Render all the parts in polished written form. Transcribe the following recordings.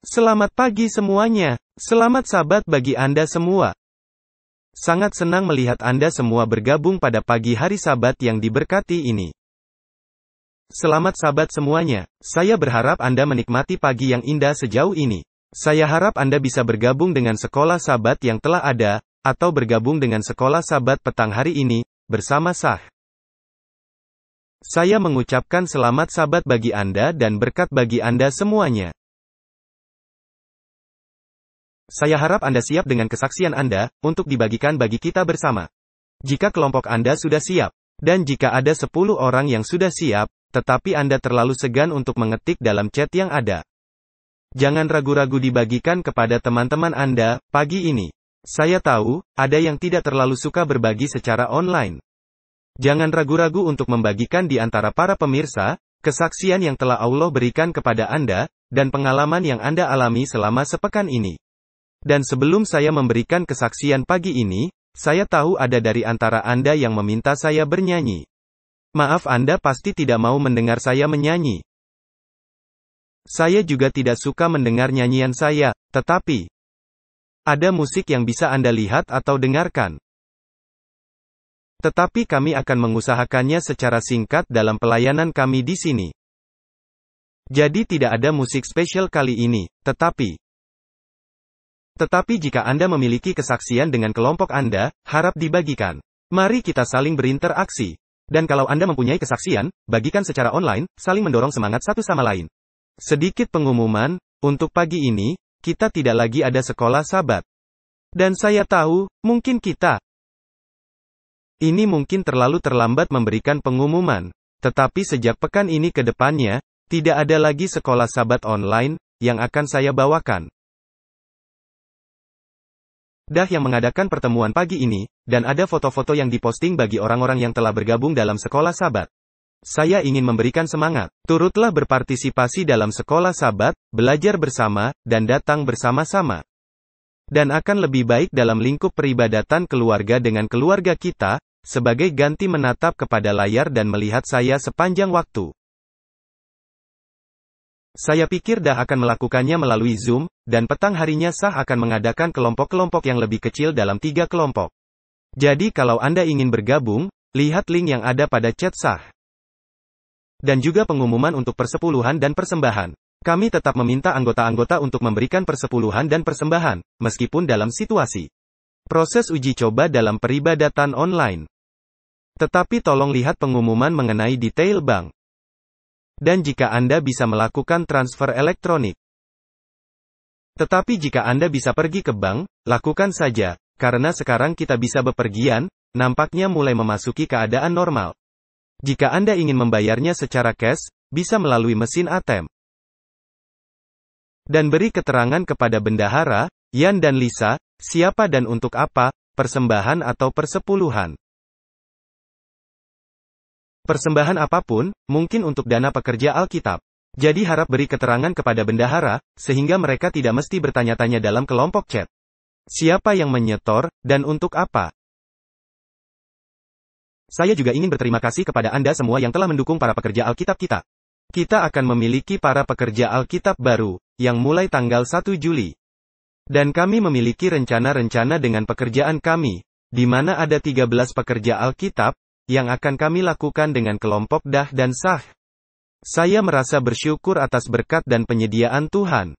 Selamat pagi semuanya. Selamat Sabat bagi Anda semua. Sangat senang melihat Anda semua bergabung pada pagi hari Sabat yang diberkati ini. Selamat Sabat semuanya. Saya berharap Anda menikmati pagi yang indah sejauh ini. Saya harap Anda bisa bergabung dengan sekolah Sabat yang telah ada, atau bergabung dengan sekolah Sabat petang hari ini, bersama Sah. Saya mengucapkan selamat Sabat bagi Anda dan berkat bagi Anda semuanya. Saya harap Anda siap dengan kesaksian Anda, untuk dibagikan bagi kita bersama. Jika kelompok Anda sudah siap, dan jika ada 10 orang yang sudah siap, tetapi Anda terlalu segan untuk mengetik dalam chat yang ada, jangan ragu-ragu dibagikan kepada teman-teman Anda, pagi ini. Saya tahu, ada yang tidak terlalu suka berbagi secara online. Jangan ragu-ragu untuk membagikan di antara para pemirsa, kesaksian yang telah Allah berikan kepada Anda, dan pengalaman yang Anda alami selama sepekan ini. Dan sebelum saya memberikan kesaksian pagi ini, saya tahu ada dari antara Anda yang meminta saya bernyanyi. Maaf, Anda pasti tidak mau mendengar saya menyanyi. Saya juga tidak suka mendengar nyanyian saya, tetapi ada musik yang bisa Anda lihat atau dengarkan. Tetapi kami akan mengusahakannya secara singkat dalam pelayanan kami di sini. Jadi tidak ada musik spesial kali ini, tetapi jika Anda memiliki kesaksian dengan kelompok Anda, harap dibagikan. Mari kita saling berinteraksi. Dan kalau Anda mempunyai kesaksian, bagikan secara online, saling mendorong semangat satu sama lain. Sedikit pengumuman, untuk pagi ini, kita tidak lagi ada sekolah Sabat. Dan saya tahu, mungkin ini mungkin terlalu terlambat memberikan pengumuman. Tetapi sejak pekan ini ke depannya, tidak ada lagi sekolah Sabat online, yang akan saya bawakan. Yang mengadakan pertemuan pagi ini, dan ada foto-foto yang diposting bagi orang-orang yang telah bergabung dalam sekolah Sabat. Saya ingin memberikan semangat. Turutlah berpartisipasi dalam sekolah Sabat, belajar bersama, dan datang bersama-sama. Dan akan lebih baik dalam lingkup peribadatan keluarga dengan keluarga kita, sebagai ganti menatap kepada layar dan melihat saya sepanjang waktu. Saya pikir akan melakukannya melalui Zoom, dan petang harinya Sah akan mengadakan kelompok-kelompok yang lebih kecil dalam 3 kelompok. Jadi kalau Anda ingin bergabung, lihat link yang ada pada chat Sah. Dan juga pengumuman untuk persepuluhan dan persembahan. Kami tetap meminta anggota-anggota untuk memberikan persepuluhan dan persembahan, meskipun dalam situasi proses uji coba dalam peribadatan online. Tetapi tolong lihat pengumuman mengenai detail bank. Dan jika Anda bisa melakukan transfer elektronik. Tetapi jika Anda bisa pergi ke bank, lakukan saja, karena sekarang kita bisa bepergian, nampaknya mulai memasuki keadaan normal. Jika Anda ingin membayarnya secara cash, bisa melalui mesin ATM. Dan beri keterangan kepada bendahara, Yan dan Lisa, siapa dan untuk apa, persembahan atau persepuluhan. Persembahan apapun, mungkin untuk dana pekerja Alkitab. Jadi harap beri keterangan kepada bendahara, sehingga mereka tidak mesti bertanya-tanya dalam kelompok chat. Siapa yang menyetor, dan untuk apa? Saya juga ingin berterima kasih kepada Anda semua yang telah mendukung para pekerja Alkitab kita. Kita akan memiliki para pekerja Alkitab baru, yang mulai tanggal 1 Juli. Dan kami memiliki rencana-rencana dengan pekerjaan kami, di mana ada 13 pekerja Alkitab, yang akan kami lakukan dengan kelompok dan Sah. Saya merasa bersyukur atas berkat dan penyediaan Tuhan.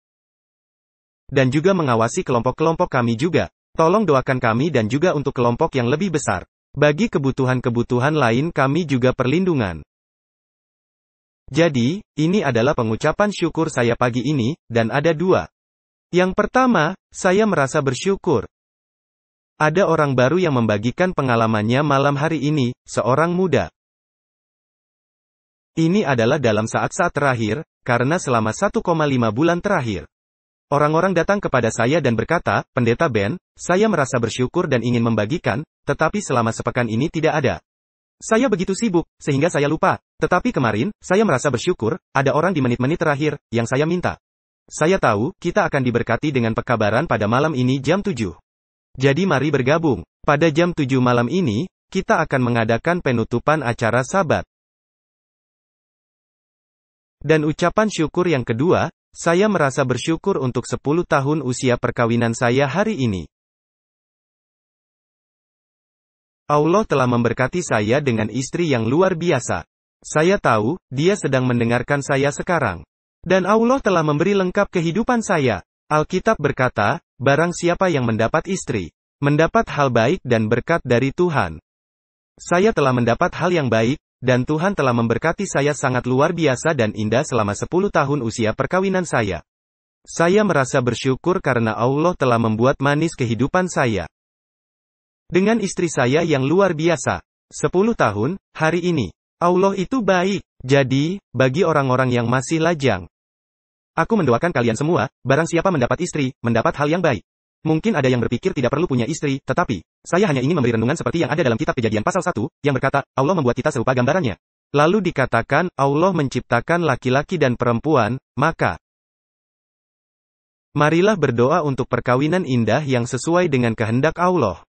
Dan juga mengawasi kelompok-kelompok kami juga. Tolong doakan kami dan juga untuk kelompok yang lebih besar. Bagi kebutuhan-kebutuhan lain kami juga perlindungan. Jadi, ini adalah pengucapan syukur saya pagi ini, dan ada 2. Yang pertama, saya merasa bersyukur. Ada orang baru yang membagikan pengalamannya malam hari ini, seorang muda. Ini adalah dalam saat-saat terakhir, karena selama 1,5 bulan terakhir. Orang-orang datang kepada saya dan berkata, Pendeta Ben, saya merasa bersyukur dan ingin membagikan, tetapi selama sepekan ini tidak ada. Saya begitu sibuk, sehingga saya lupa. Tetapi kemarin, saya merasa bersyukur, ada orang di menit-menit terakhir, yang saya minta. Saya tahu, kita akan diberkati dengan pekabaran pada malam ini jam 7. Jadi mari bergabung. Pada jam 7 malam ini, kita akan mengadakan penutupan acara Sabat. Dan ucapan syukur yang kedua, Saya merasa bersyukur untuk 10 tahun usia perkawinan saya hari ini. Allah telah memberkati saya dengan istri yang luar biasa. Saya tahu, dia sedang mendengarkan saya sekarang. Dan Allah telah memberi lengkap kehidupan saya. Alkitab berkata, barang siapa yang mendapat istri, mendapat hal baik dan berkat dari Tuhan. Saya telah mendapat hal yang baik, dan Tuhan telah memberkati saya sangat luar biasa dan indah selama 10 tahun usia perkawinan saya. Saya merasa bersyukur karena Allah telah membuat manis kehidupan saya. Dengan istri saya yang luar biasa. 10 tahun, hari ini. Allah itu baik. Jadi, bagi orang-orang yang masih lajang, aku mendoakan kalian semua, barang siapa mendapat istri, mendapat hal yang baik. Mungkin ada yang berpikir tidak perlu punya istri, tetapi, saya hanya ingin memberi renungan seperti yang ada dalam kitab Kejadian pasal 1, yang berkata, Allah membuat kita serupa gambarannya. Lalu dikatakan, Allah menciptakan laki-laki dan perempuan, maka, marilah berdoa untuk perkawinan indah yang sesuai dengan kehendak Allah.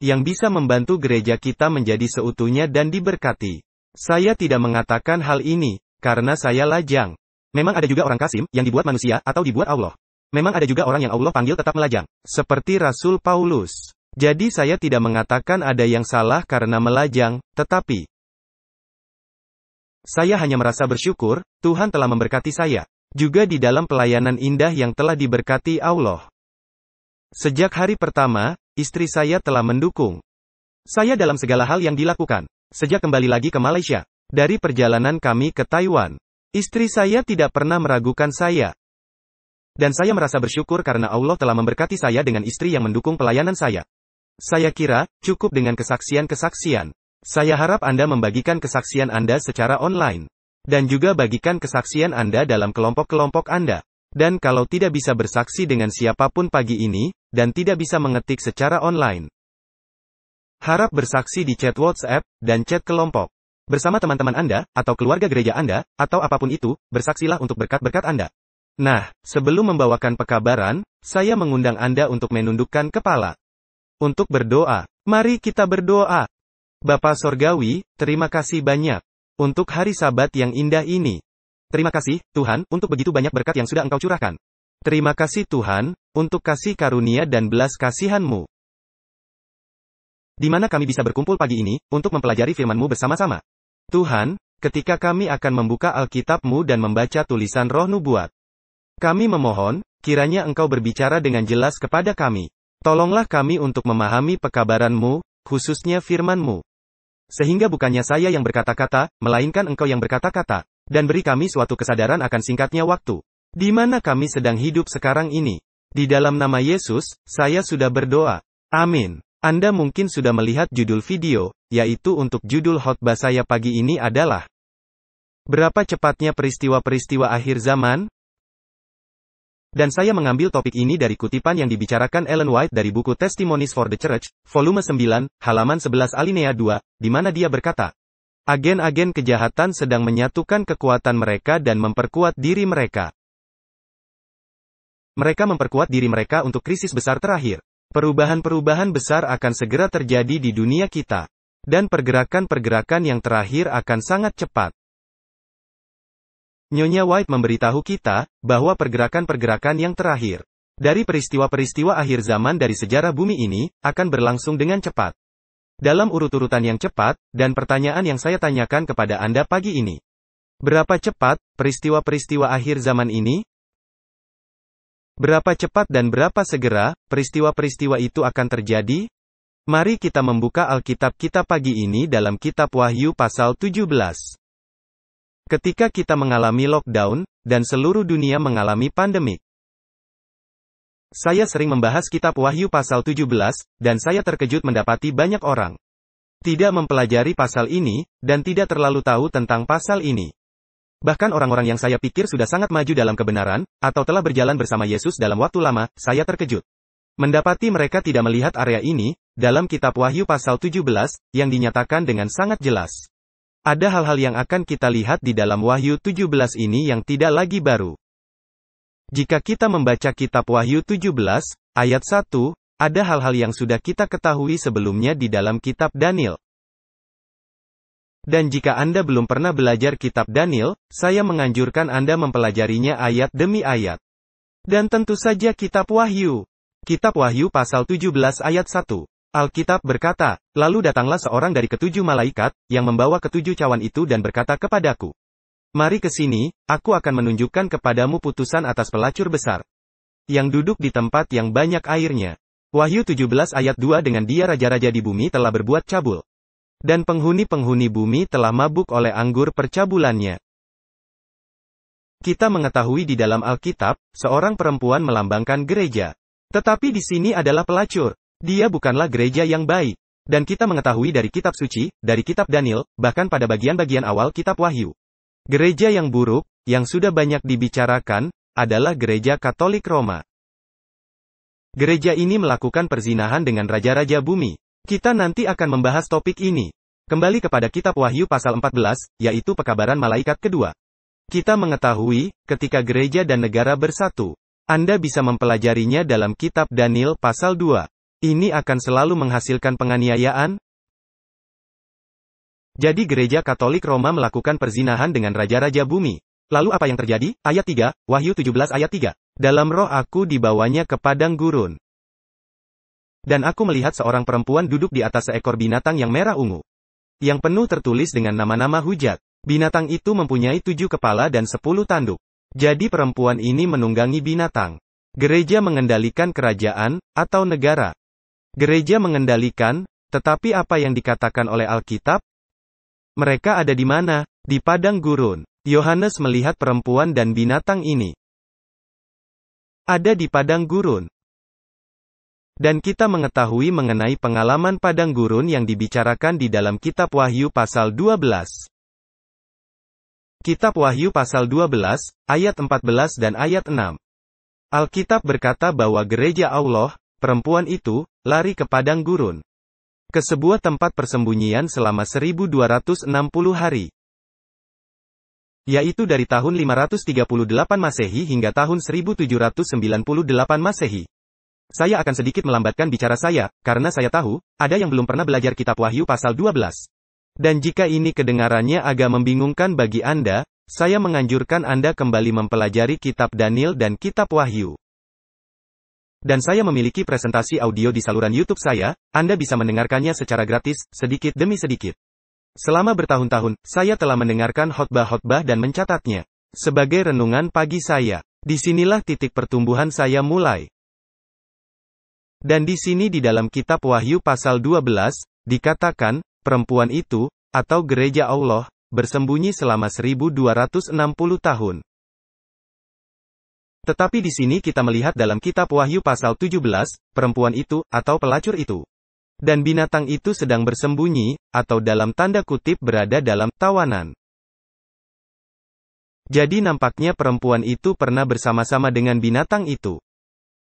Yang bisa membantu gereja kita menjadi seutuhnya dan diberkati. Saya tidak mengatakan hal ini, karena saya lajang. Memang ada juga orang kasim, yang dibuat manusia, atau dibuat Allah. Memang ada juga orang yang Allah panggil tetap melajang. Seperti Rasul Paulus. Jadi saya tidak mengatakan ada yang salah karena melajang, tetapi saya hanya merasa bersyukur, Tuhan telah memberkati saya. Juga di dalam pelayanan indah yang telah diberkati Allah. Sejak hari pertama, istri saya telah mendukung saya dalam segala hal yang dilakukan. Sejak kembali lagi ke Malaysia. Dari perjalanan kami ke Taiwan. Istri saya tidak pernah meragukan saya. Dan saya merasa bersyukur karena Allah telah memberkati saya dengan istri yang mendukung pelayanan saya. Saya kira, cukup dengan kesaksian-kesaksian. Saya harap Anda membagikan kesaksian Anda secara online. Dan juga bagikan kesaksian Anda dalam kelompok-kelompok Anda. Dan kalau tidak bisa bersaksi dengan siapapun pagi ini, dan tidak bisa mengetik secara online, harap bersaksi di chat WhatsApp, dan chat kelompok. Bersama teman-teman Anda, atau keluarga gereja Anda, atau apapun itu, bersaksilah untuk berkat-berkat Anda. Nah, sebelum membawakan pekabaran, saya mengundang Anda untuk menundukkan kepala. Untuk berdoa. Mari kita berdoa. Bapa Sorgawi, terima kasih banyak. Untuk hari Sabat yang indah ini. Terima kasih, Tuhan, untuk begitu banyak berkat yang sudah Engkau curahkan. Terima kasih Tuhan, untuk kasih karunia dan belas kasihan-Mu. Di mana kami bisa berkumpul pagi ini, untuk mempelajari firman-Mu bersama-sama. Tuhan, ketika kami akan membuka Alkitab-Mu dan membaca tulisan roh nubuat, kami memohon, kiranya Engkau berbicara dengan jelas kepada kami. Tolonglah kami untuk memahami pekabaran-Mu, khususnya firman-Mu. Sehingga bukannya saya yang berkata-kata, melainkan Engkau yang berkata-kata. Dan beri kami suatu kesadaran akan singkatnya waktu. Di mana kami sedang hidup sekarang ini. Di dalam nama Yesus, saya sudah berdoa. Amin. Anda mungkin sudah melihat judul video, yaitu untuk judul khotbah saya pagi ini adalah, berapa cepatnya peristiwa-peristiwa akhir zaman? Dan saya mengambil topik ini dari kutipan yang dibicarakan Ellen White dari buku Testimonies for the Church, volume 9, halaman 11 alinea 2, di mana dia berkata, agen-agen kejahatan sedang menyatukan kekuatan mereka dan memperkuat diri mereka. Mereka memperkuat diri mereka untuk krisis besar terakhir. Perubahan-perubahan besar akan segera terjadi di dunia kita. Dan pergerakan-pergerakan yang terakhir akan sangat cepat. Nyonya White memberitahu kita, bahwa pergerakan-pergerakan yang terakhir dari peristiwa-peristiwa akhir zaman dari sejarah bumi ini, akan berlangsung dengan cepat. Dalam urut-urutan yang cepat, dan pertanyaan yang saya tanyakan kepada Anda pagi ini. Berapa cepat, peristiwa-peristiwa akhir zaman ini? Berapa cepat dan berapa segera, peristiwa-peristiwa itu akan terjadi? Mari kita membuka Alkitab kita pagi ini dalam Kitab Wahyu pasal 17. Ketika kita mengalami lockdown, dan seluruh dunia mengalami pandemik. Saya sering membahas kitab Wahyu pasal 17, dan saya terkejut mendapati banyak orang tidak mempelajari pasal ini, dan tidak terlalu tahu tentang pasal ini. Bahkan orang-orang yang saya pikir sudah sangat maju dalam kebenaran, atau telah berjalan bersama Yesus dalam waktu lama, saya terkejut mendapati mereka tidak melihat area ini, dalam kitab Wahyu pasal 17, yang dinyatakan dengan sangat jelas. Ada hal-hal yang akan kita lihat di dalam Wahyu 17 ini yang tidak lagi baru. Jika kita membaca kitab Wahyu 17, ayat 1, ada hal-hal yang sudah kita ketahui sebelumnya di dalam kitab Daniel. Dan jika Anda belum pernah belajar kitab Daniel, saya menganjurkan Anda mempelajarinya ayat demi ayat. Dan tentu saja kitab Wahyu. Kitab Wahyu pasal 17 ayat 1. Alkitab berkata, "Lalu datanglah seorang dari ketujuh malaikat, yang membawa ketujuh cawan itu dan berkata kepadaku, Mari ke sini, aku akan menunjukkan kepadamu putusan atas pelacur besar, yang duduk di tempat yang banyak airnya." Wahyu 17 ayat 2 Dengan dia raja-raja di bumi telah berbuat cabul. Dan penghuni-penghuni bumi telah mabuk oleh anggur percabulannya. Kita mengetahui di dalam Alkitab, seorang perempuan melambangkan gereja. Tetapi di sini adalah pelacur. Dia bukanlah gereja yang baik. Dan kita mengetahui dari kitab suci, dari kitab Daniel, bahkan pada bagian-bagian awal kitab Wahyu. Gereja yang buruk, yang sudah banyak dibicarakan, adalah gereja Katolik Roma. Gereja ini melakukan perzinahan dengan raja-raja bumi. Kita nanti akan membahas topik ini. Kembali kepada kitab Wahyu pasal 14, yaitu pekabaran malaikat kedua. Kita mengetahui, ketika gereja dan negara bersatu. Anda bisa mempelajarinya dalam kitab Daniel pasal 2. Ini akan selalu menghasilkan penganiayaan. Jadi gereja Katolik Roma melakukan perzinahan dengan raja-raja bumi. Lalu apa yang terjadi? Ayat 3, Wahyu 17 ayat 3. Dalam roh aku dibawanya ke padang gurun. Dan aku melihat seorang perempuan duduk di atas seekor binatang yang merah ungu. Yang penuh tertulis dengan nama-nama hujat. Binatang itu mempunyai 7 kepala dan 10 tanduk. Jadi perempuan ini menunggangi binatang. Gereja mengendalikan kerajaan, atau negara. Gereja mengendalikan, tetapi apa yang dikatakan oleh Alkitab? Mereka ada di mana? Di padang gurun. Yohanes melihat perempuan dan binatang ini. Ada di padang gurun. Dan kita mengetahui mengenai pengalaman padang gurun yang dibicarakan di dalam kitab Wahyu pasal 12. Kitab Wahyu pasal 12, ayat 14 dan ayat 6. Alkitab berkata bahwa gereja Allah, perempuan itu, lari ke padang gurun. Ke sebuah tempat persembunyian selama 1260 hari. Yaitu dari tahun 538 Masehi hingga tahun 1798 Masehi. Saya akan sedikit melambatkan bicara saya, karena saya tahu, ada yang belum pernah belajar kitab Wahyu pasal 12. Dan jika ini kedengarannya agak membingungkan bagi Anda, saya menganjurkan Anda kembali mempelajari kitab Daniel dan kitab Wahyu. Dan saya memiliki presentasi audio di saluran YouTube saya, Anda bisa mendengarkannya secara gratis, sedikit demi sedikit. Selama bertahun-tahun, saya telah mendengarkan khotbah-khotbah dan mencatatnya. Sebagai renungan pagi saya. Disinilah titik pertumbuhan saya mulai. Dan di sini di dalam kitab Wahyu pasal 12, dikatakan, perempuan itu, atau gereja Allah, bersembunyi selama 1260 tahun. Tetapi di sini kita melihat dalam kitab Wahyu pasal 17, perempuan itu, atau pelacur itu. Dan binatang itu sedang bersembunyi, atau dalam tanda kutip berada dalam tawanan. Jadi nampaknya perempuan itu pernah bersama-sama dengan binatang itu.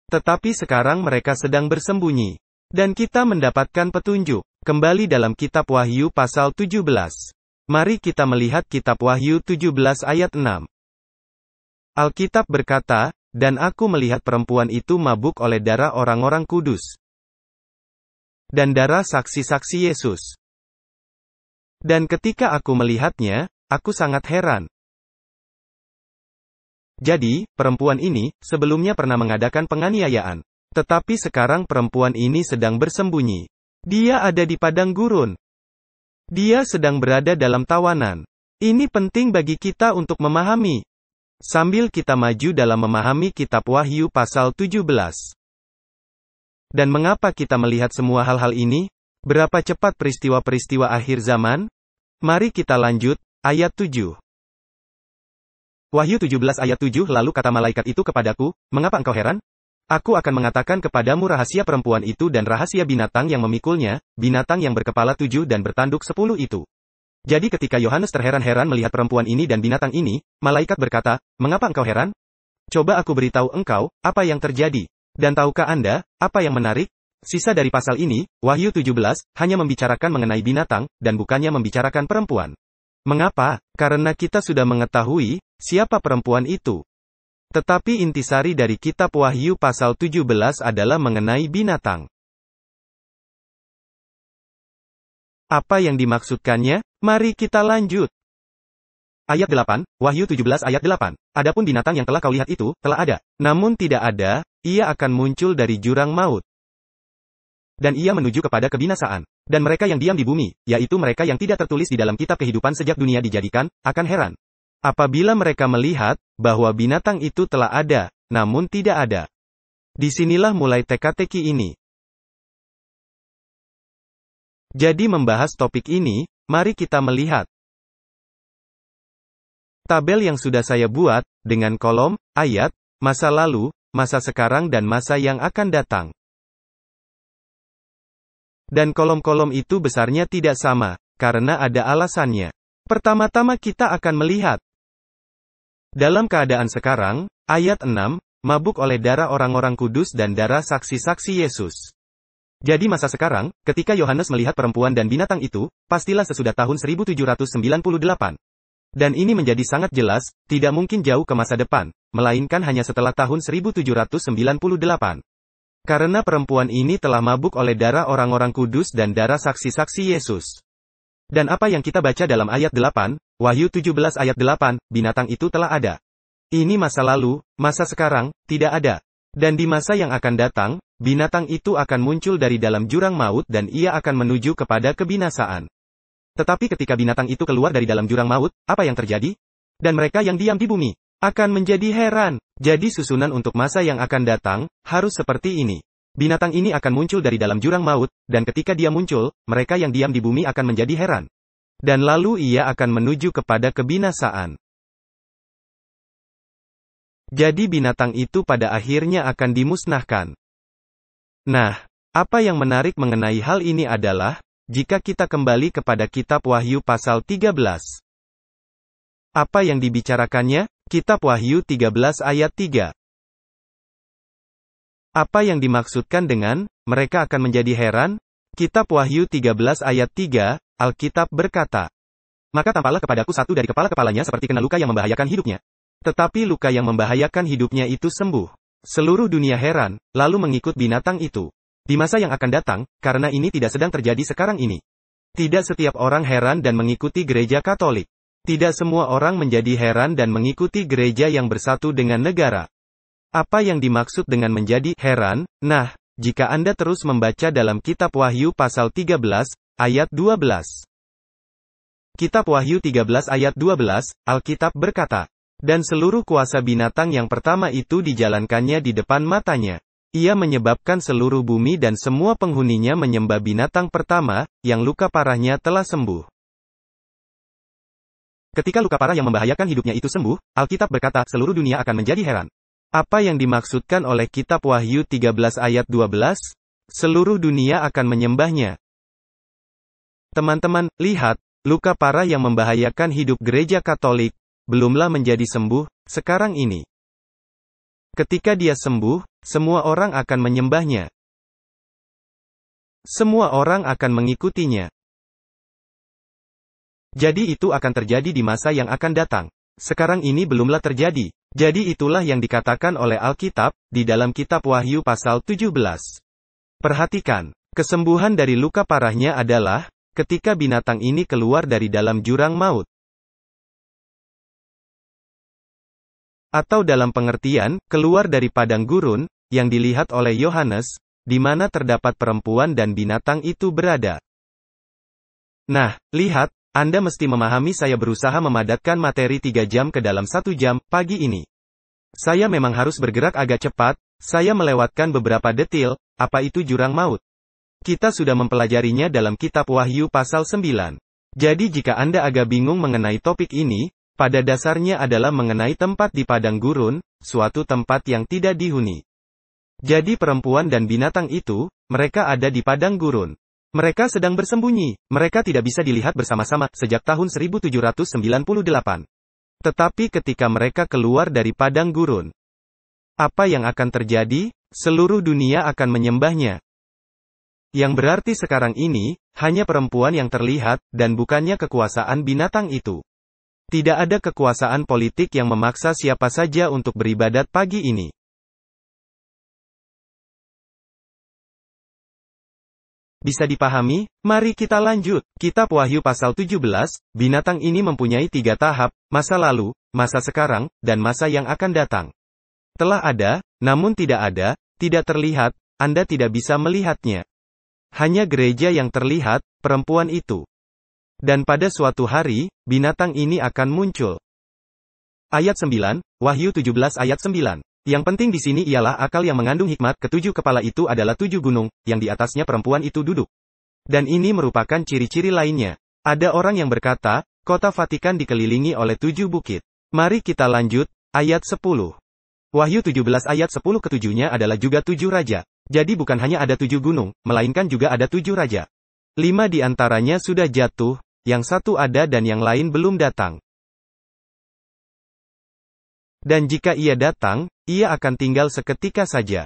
Tetapi sekarang mereka sedang bersembunyi. Dan kita mendapatkan petunjuk. Kembali dalam kitab Wahyu pasal 17. Mari kita melihat kitab Wahyu 17 ayat 6. Alkitab berkata, dan aku melihat perempuan itu mabuk oleh darah orang-orang kudus. Dan darah saksi-saksi Yesus. Dan ketika aku melihatnya, aku sangat heran. Jadi, perempuan ini, sebelumnya pernah mengadakan penganiayaan. Tetapi sekarang perempuan ini sedang bersembunyi. Dia ada di padang gurun. Dia sedang berada dalam tawanan. Ini penting bagi kita untuk memahami. Sambil kita maju dalam memahami kitab Wahyu pasal 17. Dan mengapa kita melihat semua hal-hal ini? Berapa cepat peristiwa-peristiwa akhir zaman? Mari kita lanjut, ayat 7. Wahyu 17 ayat 7 Lalu kata malaikat itu kepadaku, mengapa engkau heran? Aku akan mengatakan kepadamu rahasia perempuan itu dan rahasia binatang yang memikulnya, binatang yang berkepala 7 dan bertanduk 10 itu. Jadi ketika Yohanes terheran-heran melihat perempuan ini dan binatang ini, malaikat berkata, mengapa engkau heran? Coba aku beritahu engkau, apa yang terjadi. Dan tahukah Anda, apa yang menarik? Sisa dari pasal ini, Wahyu 17, hanya membicarakan mengenai binatang, dan bukannya membicarakan perempuan. Mengapa? Karena kita sudah mengetahui, siapa perempuan itu. Tetapi intisari dari kitab Wahyu pasal 17 adalah mengenai binatang. Apa yang dimaksudkannya? Mari kita lanjut. Ayat 8, Wahyu 17 ayat 8. Adapun binatang yang telah kau lihat itu, telah ada. Namun tidak ada, ia akan muncul dari jurang maut. Dan ia menuju kepada kebinasaan. Dan mereka yang diam di bumi, yaitu mereka yang tidak tertulis di dalam kitab kehidupan sejak dunia dijadikan, akan heran. Apabila mereka melihat, bahwa binatang itu telah ada, namun tidak ada. Disinilah mulai teka-teki ini. Jadi membahas topik ini, mari kita melihat tabel yang sudah saya buat, dengan kolom, ayat, masa lalu, masa sekarang dan masa yang akan datang. Dan kolom-kolom itu besarnya tidak sama, karena ada alasannya. Pertama-tama kita akan melihat. Dalam keadaan sekarang, ayat 6, mabuk oleh darah orang-orang kudus dan darah saksi-saksi Yesus. Jadi masa sekarang, ketika Yohanes melihat perempuan dan binatang itu, pastilah sesudah tahun 1798. Dan ini menjadi sangat jelas, tidak mungkin jauh ke masa depan, melainkan hanya setelah tahun 1798. Karena perempuan ini telah mabuk oleh darah orang-orang kudus dan darah saksi-saksi Yesus. Dan apa yang kita baca dalam ayat 8, Wahyu 17 ayat 8, binatang itu telah ada. Ini masa lalu, masa sekarang, tidak ada. Dan di masa yang akan datang, binatang itu akan muncul dari dalam jurang maut dan ia akan menuju kepada kebinasaan. Tetapi ketika binatang itu keluar dari dalam jurang maut, apa yang terjadi? Dan mereka yang diam di bumi akan menjadi heran. Jadi susunan untuk masa yang akan datang, harus seperti ini. Binatang ini akan muncul dari dalam jurang maut, dan ketika dia muncul, mereka yang diam di bumi akan menjadi heran. Dan lalu ia akan menuju kepada kebinasaan. Jadi binatang itu pada akhirnya akan dimusnahkan. Nah, apa yang menarik mengenai hal ini adalah, jika kita kembali kepada kitab Wahyu pasal 13. Apa yang dibicarakannya? Kitab Wahyu 13 ayat 3. Apa yang dimaksudkan dengan, mereka akan menjadi heran? Kitab Wahyu 13 ayat 3, Alkitab berkata, maka tampaklah kepadaku satu dari kepala-kepalanya seperti kena luka yang membahayakan hidupnya. Tetapi luka yang membahayakan hidupnya itu sembuh. Seluruh dunia heran, lalu mengikut binatang itu. Di masa yang akan datang, karena ini tidak sedang terjadi sekarang ini. Tidak setiap orang heran dan mengikuti gereja Katolik. Tidak semua orang menjadi heran dan mengikuti gereja yang bersatu dengan negara. Apa yang dimaksud dengan menjadi heran? Nah, jika Anda terus membaca dalam kitab Wahyu pasal 13, ayat 12. Kitab Wahyu 13 ayat 12, Alkitab berkata, dan seluruh kuasa binatang yang pertama itu dijalankannya di depan matanya. Ia menyebabkan seluruh bumi dan semua penghuninya menyembah binatang pertama, yang luka parahnya telah sembuh. Ketika luka parah yang membahayakan hidupnya itu sembuh, Alkitab berkata seluruh dunia akan menjadi heran. Apa yang dimaksudkan oleh kitab Wahyu 13 ayat 12? Seluruh dunia akan menyembahnya. Teman-teman, lihat, luka parah yang membahayakan hidup gereja Katolik, belumlah menjadi sembuh, sekarang ini. Ketika dia sembuh, semua orang akan menyembahnya. Semua orang akan mengikutinya. Jadi itu akan terjadi di masa yang akan datang. Sekarang ini belumlah terjadi. Jadi itulah yang dikatakan oleh Alkitab, di dalam kitab Wahyu pasal 17. Perhatikan, kesembuhan dari luka parahnya adalah, ketika binatang ini keluar dari dalam jurang maut. Atau dalam pengertian, keluar dari padang gurun, yang dilihat oleh Yohanes, di mana terdapat perempuan dan binatang itu berada. Nah, lihat, Anda mesti memahami saya berusaha memadatkan materi 3 jam ke dalam 1 jam, pagi ini. Saya memang harus bergerak agak cepat, saya melewatkan beberapa detail, apa itu jurang maut. Kita sudah mempelajarinya dalam kitab Wahyu pasal 9. Jadi jika Anda agak bingung mengenai topik ini, pada dasarnya adalah mengenai tempat di padang gurun, suatu tempat yang tidak dihuni. Jadi perempuan dan binatang itu, mereka ada di padang gurun. Mereka sedang bersembunyi, mereka tidak bisa dilihat bersama-sama, sejak tahun 1798. Tetapi ketika mereka keluar dari padang gurun, apa yang akan terjadi? Seluruh dunia akan menyembahnya. Yang berarti sekarang ini, hanya perempuan yang terlihat, dan bukannya kekuasaan binatang itu. Tidak ada kekuasaan politik yang memaksa siapa saja untuk beribadat pagi ini. Bisa dipahami? Mari kita lanjut. Kitab Wahyu pasal 17, binatang ini mempunyai 3 tahap, masa lalu, masa sekarang, dan masa yang akan datang. Telah ada, namun tidak ada, tidak terlihat, Anda tidak bisa melihatnya. Hanya gereja yang terlihat, perempuan itu. Dan pada suatu hari, binatang ini akan muncul. Ayat 9, Wahyu 17 ayat 9. Yang penting di sini ialah akal yang mengandung hikmat. Ketujuh kepala itu adalah 7 gunung, yang di atasnya perempuan itu duduk. Dan ini merupakan ciri-ciri lainnya. Ada orang yang berkata, kota Vatikan dikelilingi oleh 7 bukit. Mari kita lanjut, ayat 10. Wahyu 17 ayat 10 ketujuhnya adalah juga 7 raja. Jadi bukan hanya ada 7 gunung, melainkan juga ada 7 raja. 5 di antaranya sudah jatuh, yang 1 ada dan yang lain belum datang. Dan jika ia datang, ia akan tinggal seketika saja.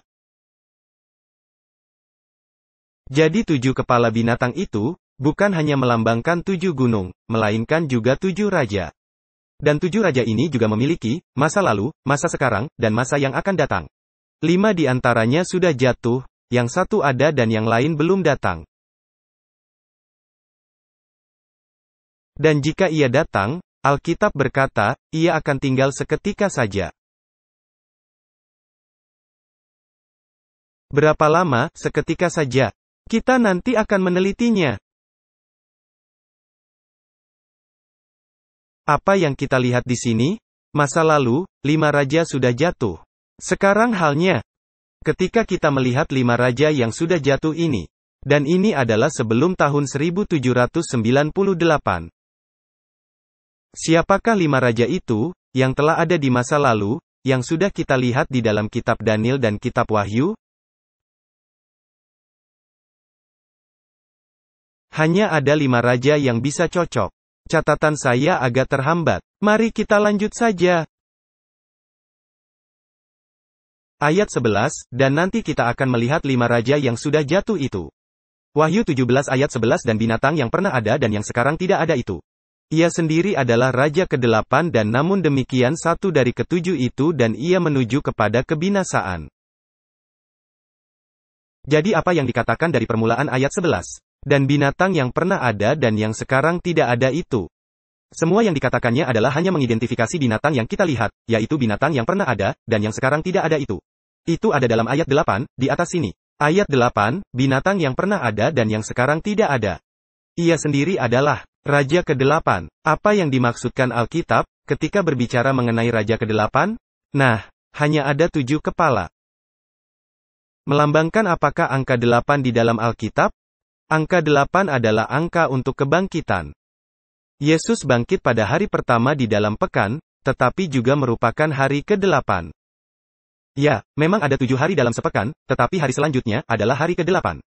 Jadi 7 kepala binatang itu, bukan hanya melambangkan 7 gunung, melainkan juga 7 raja. Dan 7 raja ini juga memiliki, masa lalu, masa sekarang, dan masa yang akan datang. 5 di antaranya sudah jatuh, yang 1 ada dan yang lain belum datang. Dan jika ia datang, Alkitab berkata, ia akan tinggal seketika saja. Berapa lama, seketika saja? Kita nanti akan menelitinya. Apa yang kita lihat di sini? Masa lalu, 5 raja sudah jatuh. Sekarang halnya, ketika kita melihat 5 raja yang sudah jatuh ini. Dan ini adalah sebelum tahun 1798. Siapakah 5 raja itu, yang telah ada di masa lalu, yang sudah kita lihat di dalam kitab Daniel dan kitab Wahyu? Hanya ada 5 raja yang bisa cocok. Catatan saya agak terhambat. Mari kita lanjut saja. Ayat 11, dan nanti kita akan melihat 5 raja yang sudah jatuh itu. Wahyu 17 ayat 11 dan binatang yang pernah ada dan yang sekarang tidak ada itu. Ia sendiri adalah raja ke-8 dan namun demikian 1 dari ke-7 itu dan ia menuju kepada kebinasaan. Jadi apa yang dikatakan dari permulaan ayat 11? Dan binatang yang pernah ada dan yang sekarang tidak ada itu. Semua yang dikatakannya adalah hanya mengidentifikasi binatang yang kita lihat, yaitu binatang yang pernah ada, dan yang sekarang tidak ada itu. Itu ada dalam ayat 8, di atas sini. Ayat 8, binatang yang pernah ada dan yang sekarang tidak ada. Ia sendiri adalah Raja ke-8. Apa yang dimaksudkan Alkitab, ketika berbicara mengenai Raja ke-8? Nah, hanya ada 7 kepala. Melambangkan apakah angka 8 di dalam Alkitab? Angka 8 adalah angka untuk kebangkitan. Yesus bangkit pada hari pertama di dalam pekan, tetapi juga merupakan hari ke-8. Ya, memang ada 7 hari dalam sepekan, tetapi hari selanjutnya adalah hari ke-8.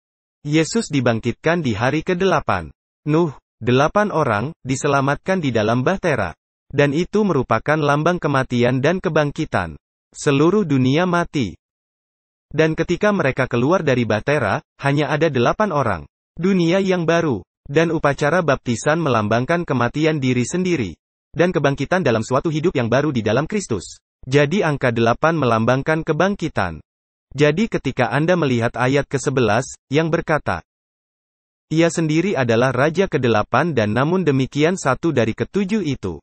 Yesus dibangkitkan di hari ke-8. Nuh, 8 orang, diselamatkan di dalam bahtera. Dan itu merupakan lambang kematian dan kebangkitan. Seluruh dunia mati. Dan ketika mereka keluar dari bahtera, hanya ada 8 orang. Dunia yang baru. Dan upacara baptisan melambangkan kematian diri sendiri. Dan kebangkitan dalam suatu hidup yang baru di dalam Kristus. Jadi angka 8 melambangkan kebangkitan. Jadi ketika Anda melihat ayat ke-11, yang berkata, ia sendiri adalah Raja ke-8 dan namun demikian 1 dari ke-7 itu.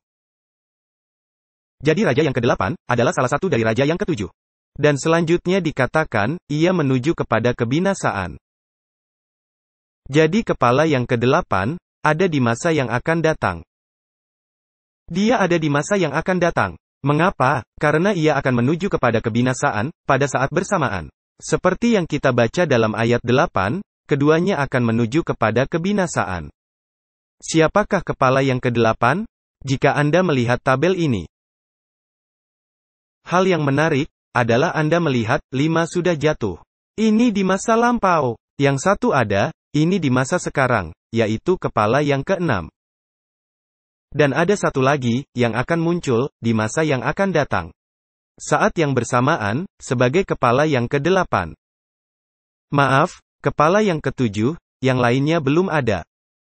Jadi Raja yang ke-8, adalah salah satu dari Raja yang ke-7. Dan selanjutnya dikatakan, ia menuju kepada kebinasaan. Jadi kepala yang ke-8, ada di masa yang akan datang. Dia ada di masa yang akan datang. Mengapa? Karena ia akan menuju kepada kebinasaan, pada saat bersamaan. Seperti yang kita baca dalam ayat 8, keduanya akan menuju kepada kebinasaan. Siapakah kepala yang ke-8? Jika Anda melihat tabel ini. Hal yang menarik, adalah Anda melihat, 5 sudah jatuh. Ini di masa lampau. Yang 1 ada, ini di masa sekarang, yaitu kepala yang ke-6. Dan ada 1 lagi, yang akan muncul, di masa yang akan datang. Saat yang bersamaan, sebagai kepala yang ke-8. Maaf, kepala yang ke-7, yang lainnya belum ada.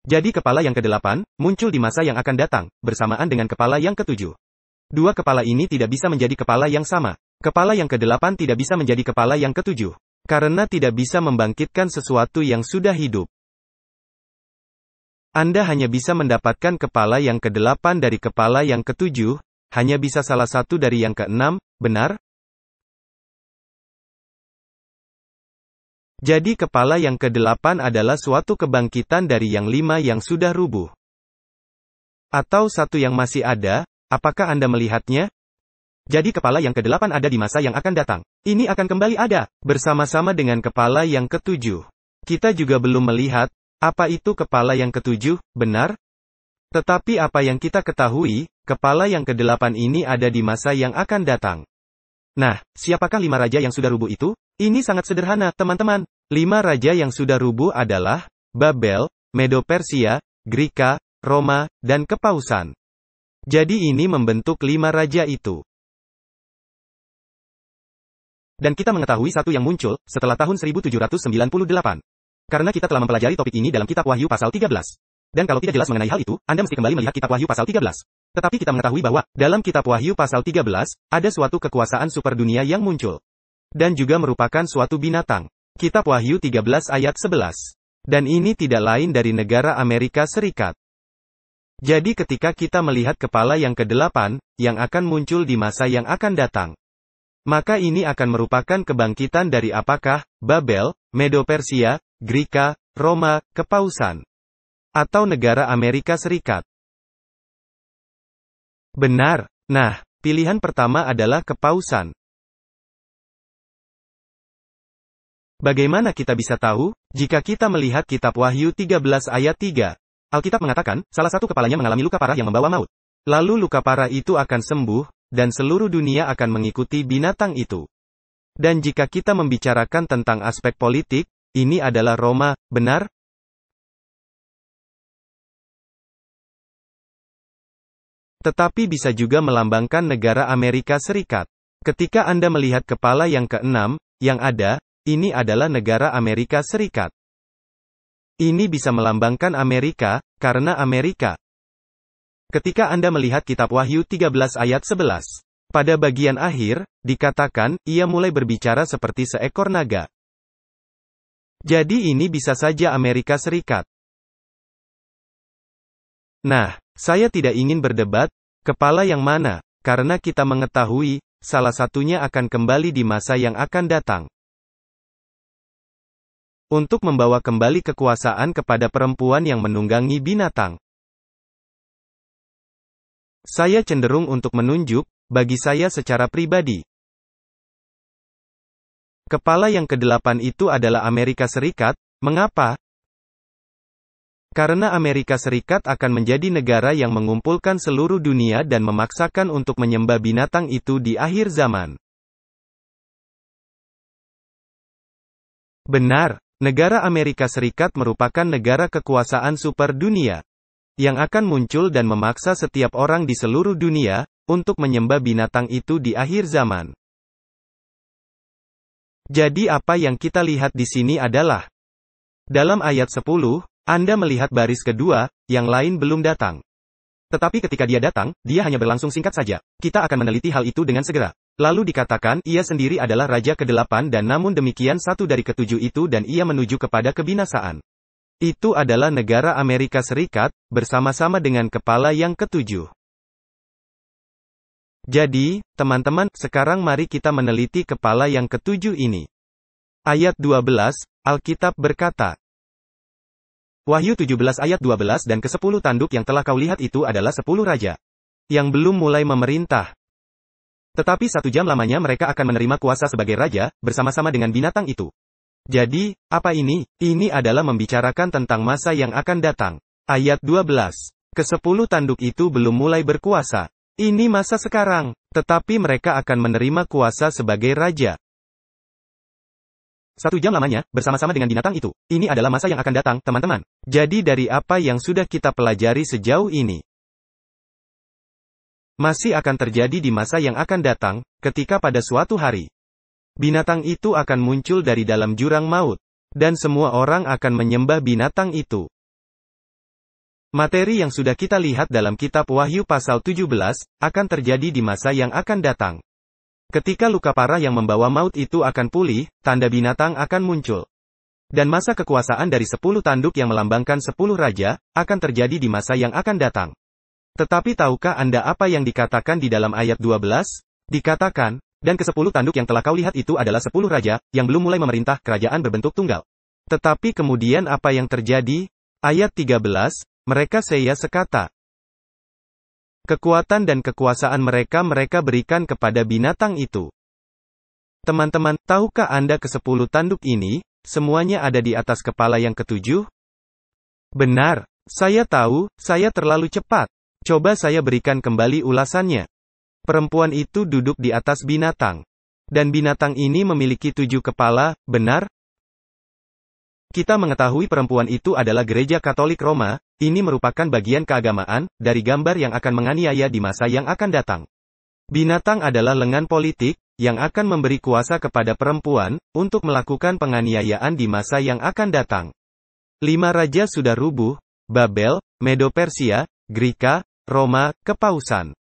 Jadi kepala yang ke-8, muncul di masa yang akan datang, bersamaan dengan kepala yang ke-7. 2 kepala ini tidak bisa menjadi kepala yang sama. Kepala yang ke-8 tidak bisa menjadi kepala yang ke-7. Karena tidak bisa membangkitkan sesuatu yang sudah hidup. Anda hanya bisa mendapatkan kepala yang ke-8 dari kepala yang ke-7, hanya bisa salah satu dari yang ke-6, benar? Jadi kepala yang ke-8 adalah suatu kebangkitan dari yang 5 yang sudah rubuh. Atau satu yang masih ada, apakah Anda melihatnya? Jadi kepala yang ke-8 ada di masa yang akan datang. Ini akan kembali ada, bersama-sama dengan kepala yang ke-7. Kita juga belum melihat, apa itu kepala yang ke-7, benar? Tetapi apa yang kita ketahui, kepala yang ke-8 ini ada di masa yang akan datang. Nah, siapakah 5 raja yang sudah rubuh itu? Ini sangat sederhana, teman-teman. 5 raja yang sudah rubuh adalah Babel, Medo-Persia, Greka, Roma, dan Kepausan. Jadi ini membentuk 5 raja itu. Dan kita mengetahui satu yang muncul setelah tahun 1798. Karena kita telah mempelajari topik ini dalam kitab Wahyu pasal 13. Dan kalau tidak jelas mengenai hal itu, Anda mesti kembali melihat kitab Wahyu pasal 13. Tetapi kita mengetahui bahwa, dalam kitab Wahyu pasal 13, ada suatu kekuasaan superdunia yang muncul. Dan juga merupakan suatu binatang. Kitab Wahyu 13 ayat 11. Dan ini tidak lain dari negara Amerika Serikat. Jadi ketika kita melihat kepala yang ke-8, yang akan muncul di masa yang akan datang. Maka ini akan merupakan kebangkitan dari apakah? Babel, Medo-Persia, Greka, Roma, Kepausan. Atau negara Amerika Serikat. Benar. Nah, pilihan pertama adalah Kepausan. Bagaimana kita bisa tahu? Jika kita melihat kitab Wahyu 13 ayat 3. Alkitab mengatakan, salah satu kepalanya mengalami luka parah yang membawa maut. Lalu luka parah itu akan sembuh, dan seluruh dunia akan mengikuti binatang itu. Dan jika kita membicarakan tentang aspek politik, ini adalah Roma, benar? Tetapi bisa juga melambangkan negara Amerika Serikat. Ketika Anda melihat kepala yang ke-6, yang ada, ini adalah negara Amerika Serikat. Ini bisa melambangkan Amerika, karena Amerika. Ketika Anda melihat kitab Wahyu 13 ayat 11. Pada bagian akhir, dikatakan, ia mulai berbicara seperti seekor naga. Jadi ini bisa saja Amerika Serikat. Nah, saya tidak ingin berdebat, kepala yang mana, karena kita mengetahui, salah satunya akan kembali di masa yang akan datang. Untuk membawa kembali kekuasaan kepada perempuan yang menunggangi binatang. Saya cenderung untuk menunjuk, bagi saya secara pribadi. Kepala yang ke-8 itu adalah Amerika Serikat, mengapa? Karena Amerika Serikat akan menjadi negara yang mengumpulkan seluruh dunia dan memaksakan untuk menyembah binatang itu di akhir zaman. Benar, negara Amerika Serikat merupakan negara kekuasaan super dunia. Yang akan muncul dan memaksa setiap orang di seluruh dunia, untuk menyembah binatang itu di akhir zaman. Jadi apa yang kita lihat di sini adalah, dalam ayat 10, Anda melihat baris kedua, yang lain belum datang. Tetapi ketika dia datang, dia hanya berlangsung singkat saja. Kita akan meneliti hal itu dengan segera. Lalu dikatakan, ia sendiri adalah raja ke-8 dan namun demikian satu dari ke-7 itu dan ia menuju kepada kebinasaan. Itu adalah negara Amerika Serikat, bersama-sama dengan kepala yang ke-7. Jadi, teman-teman, sekarang mari kita meneliti kepala yang ke-7 ini. Ayat 12, Alkitab berkata. Wahyu 17 ayat 12 dan ke-10 tanduk yang telah kau lihat itu adalah 10 raja. Yang belum mulai memerintah. Tetapi 1 jam lamanya mereka akan menerima kuasa sebagai raja, bersama-sama dengan binatang itu. Jadi, apa ini? Ini adalah membicarakan tentang masa yang akan datang. Ayat 12. Ke-10 tanduk itu belum mulai berkuasa. Ini masa sekarang, tetapi mereka akan menerima kuasa sebagai raja. 1 jam lamanya, bersama-sama dengan binatang itu. Ini adalah masa yang akan datang, teman-teman. Jadi dari apa yang sudah kita pelajari sejauh ini, masih akan terjadi di masa yang akan datang, ketika pada suatu hari, binatang itu akan muncul dari dalam jurang maut. Dan semua orang akan menyembah binatang itu. Materi yang sudah kita lihat dalam kitab Wahyu pasal 17, akan terjadi di masa yang akan datang. Ketika luka parah yang membawa maut itu akan pulih, tanda binatang akan muncul. Dan masa kekuasaan dari 10 tanduk yang melambangkan 10 raja, akan terjadi di masa yang akan datang. Tetapi tahukah Anda apa yang dikatakan di dalam ayat 12? Dikatakan, dan ke-10 tanduk yang telah kau lihat itu adalah 10 raja, yang belum mulai memerintah kerajaan berbentuk tunggal. Tetapi kemudian apa yang terjadi? Ayat 13, mereka saya sekata. Kekuatan dan kekuasaan mereka berikan kepada binatang itu. Teman-teman, tahukah Anda ke-10 tanduk ini, semuanya ada di atas kepala yang ke-7? Benar, saya tahu, saya terlalu cepat. Coba saya berikan kembali ulasannya. Perempuan itu duduk di atas binatang. Dan binatang ini memiliki 7 kepala, benar? Kita mengetahui perempuan itu adalah Gereja Katolik Roma, ini merupakan bagian keagamaan, dari gambar yang akan menganiaya di masa yang akan datang. Binatang adalah lengan politik, yang akan memberi kuasa kepada perempuan, untuk melakukan penganiayaan di masa yang akan datang. 5 raja sudah rubuh, Babel, Medo-Persia, Greka, Roma, Kepausan.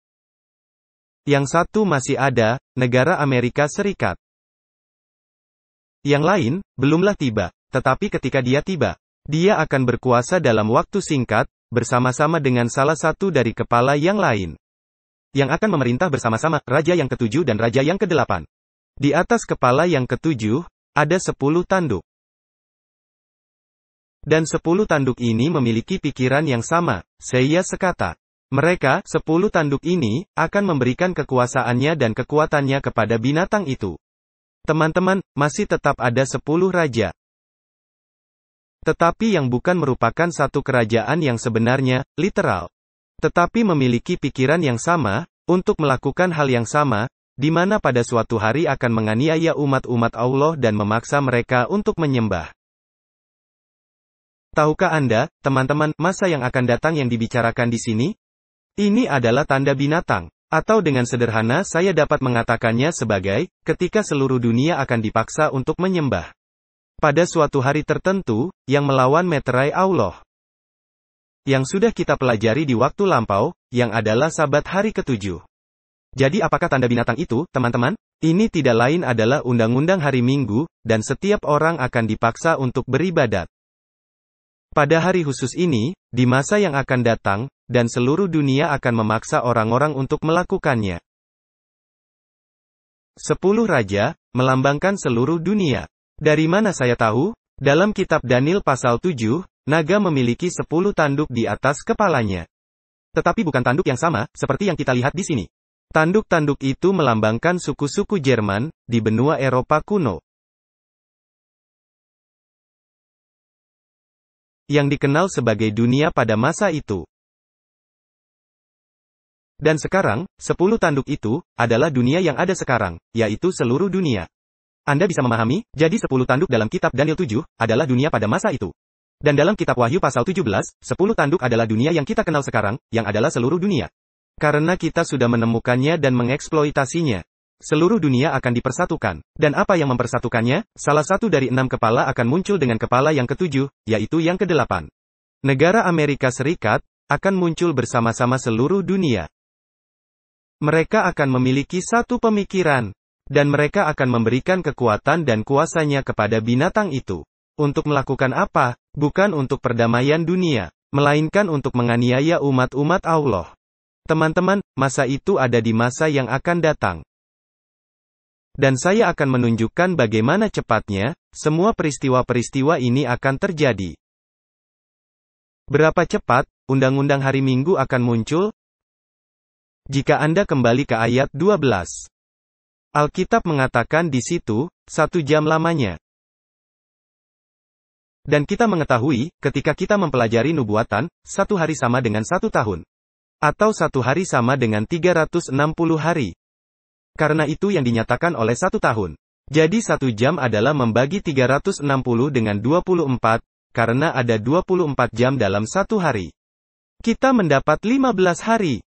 Yang satu masih ada, negara Amerika Serikat. Yang lain, belumlah tiba, tetapi ketika dia tiba, dia akan berkuasa dalam waktu singkat, bersama-sama dengan salah satu dari kepala yang lain. Yang akan memerintah bersama-sama, raja yang ke-7 dan raja yang ke-8. Di atas kepala yang ke-7, ada 10 tanduk. Dan 10 tanduk ini memiliki pikiran yang sama, saya sekata. Mereka, 10 tanduk ini, akan memberikan kekuasaannya dan kekuatannya kepada binatang itu. Teman-teman, masih tetap ada 10 raja. Tetapi yang bukan merupakan satu kerajaan yang sebenarnya, literal. Tetapi memiliki pikiran yang sama, untuk melakukan hal yang sama, di mana pada suatu hari akan menganiaya umat-umat Allah dan memaksa mereka untuk menyembah. Tahukah Anda, teman-teman, masa yang akan datang yang dibicarakan di sini? Ini adalah tanda binatang. Atau dengan sederhana saya dapat mengatakannya sebagai, ketika seluruh dunia akan dipaksa untuk menyembah. Pada suatu hari tertentu, yang melawan meterai Allah. Yang sudah kita pelajari di waktu lampau, yang adalah Sabat hari ke-7. Jadi apakah tanda binatang itu, teman-teman? Ini tidak lain adalah undang-undang hari Minggu, dan setiap orang akan dipaksa untuk beribadat. Pada hari khusus ini, di masa yang akan datang, dan seluruh dunia akan memaksa orang-orang untuk melakukannya. 10 raja, melambangkan seluruh dunia. Dari mana saya tahu? Dalam kitab Daniel pasal 7, naga memiliki 10 tanduk di atas kepalanya. Tetapi bukan tanduk yang sama, seperti yang kita lihat di sini. Tanduk-tanduk itu melambangkan suku-suku Jerman, di benua Eropa kuno. Yang dikenal sebagai dunia pada masa itu. Dan sekarang, 10 tanduk itu, adalah dunia yang ada sekarang, yaitu seluruh dunia. Anda bisa memahami, jadi 10 tanduk dalam kitab Daniel 7, adalah dunia pada masa itu. Dan dalam kitab Wahyu pasal 17, 10 tanduk adalah dunia yang kita kenal sekarang, yang adalah seluruh dunia. Karena kita sudah menemukannya dan mengeksploitasinya. Seluruh dunia akan dipersatukan. Dan apa yang mempersatukannya? Salah satu dari 6 kepala akan muncul dengan kepala yang ke-7, yaitu yang ke-8. Negara Amerika Serikat, akan muncul bersama-sama seluruh dunia. Mereka akan memiliki satu pemikiran. Dan mereka akan memberikan kekuatan dan kuasanya kepada binatang itu. Untuk melakukan apa? Bukan untuk perdamaian dunia, melainkan untuk menganiaya umat-umat Allah. Teman-teman, masa itu ada di masa yang akan datang. Dan saya akan menunjukkan bagaimana cepatnya, semua peristiwa-peristiwa ini akan terjadi. Berapa cepat, undang-undang hari Minggu akan muncul? Jika Anda kembali ke ayat 12. Alkitab mengatakan di situ, 1 jam lamanya. Dan kita mengetahui, ketika kita mempelajari nubuatan, 1 hari sama dengan 1 tahun. Atau 1 hari sama dengan 360 hari. Karena itu yang dinyatakan oleh 1 tahun. Jadi 1 jam adalah membagi 360 dengan 24, karena ada 24 jam dalam 1 hari. Kita mendapat 15 hari.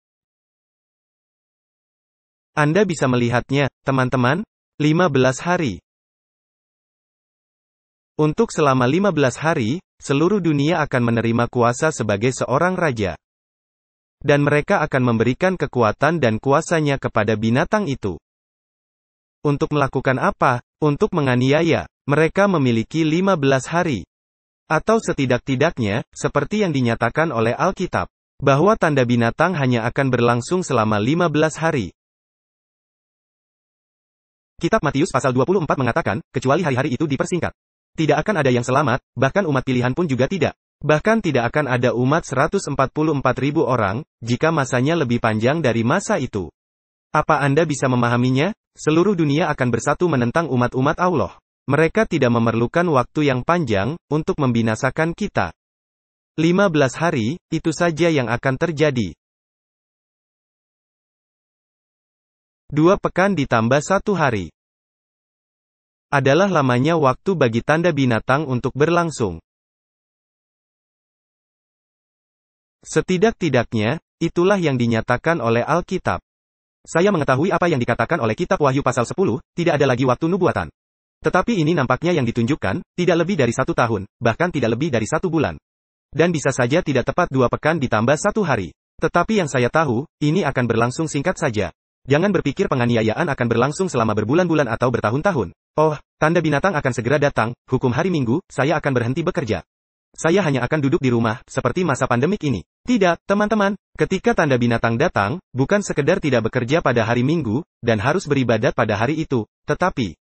Anda bisa melihatnya, teman-teman, 15 hari. Untuk selama 15 hari, seluruh dunia akan menerima kuasa sebagai seorang raja. Dan mereka akan memberikan kekuatan dan kuasanya kepada binatang itu. Untuk melakukan apa? Untuk menganiaya. Mereka memiliki 15 hari. Atau setidak-tidaknya, seperti yang dinyatakan oleh Alkitab, bahwa tanda binatang hanya akan berlangsung selama 15 hari. Kitab Matius pasal 24 mengatakan, kecuali hari-hari itu dipersingkat. Tidak akan ada yang selamat, bahkan umat pilihan pun juga tidak. Bahkan tidak akan ada umat 144.000 orang, jika masanya lebih panjang dari masa itu. Apa Anda bisa memahaminya? Seluruh dunia akan bersatu menentang umat-umat Allah. Mereka tidak memerlukan waktu yang panjang, untuk membinasakan kita. 15 hari, itu saja yang akan terjadi. 2 pekan ditambah 1 hari. Adalah lamanya waktu bagi tanda binatang untuk berlangsung. Setidak-tidaknya, itulah yang dinyatakan oleh Alkitab. Saya mengetahui apa yang dikatakan oleh kitab Wahyu pasal 10, tidak ada lagi waktu nubuatan. Tetapi ini nampaknya yang ditunjukkan, tidak lebih dari 1 tahun, bahkan tidak lebih dari 1 bulan. Dan bisa saja tidak tepat 2 pekan ditambah 1 hari. Tetapi yang saya tahu, ini akan berlangsung singkat saja. Jangan berpikir penganiayaan akan berlangsung selama berbulan-bulan atau bertahun-tahun. Oh, tanda binatang akan segera datang, hukum hari Minggu, saya akan berhenti bekerja. Saya hanya akan duduk di rumah, seperti masa pandemik ini. Tidak, teman-teman. Ketika tanda binatang datang, bukan sekedar tidak bekerja pada hari Minggu, dan harus beribadat pada hari itu, tetapi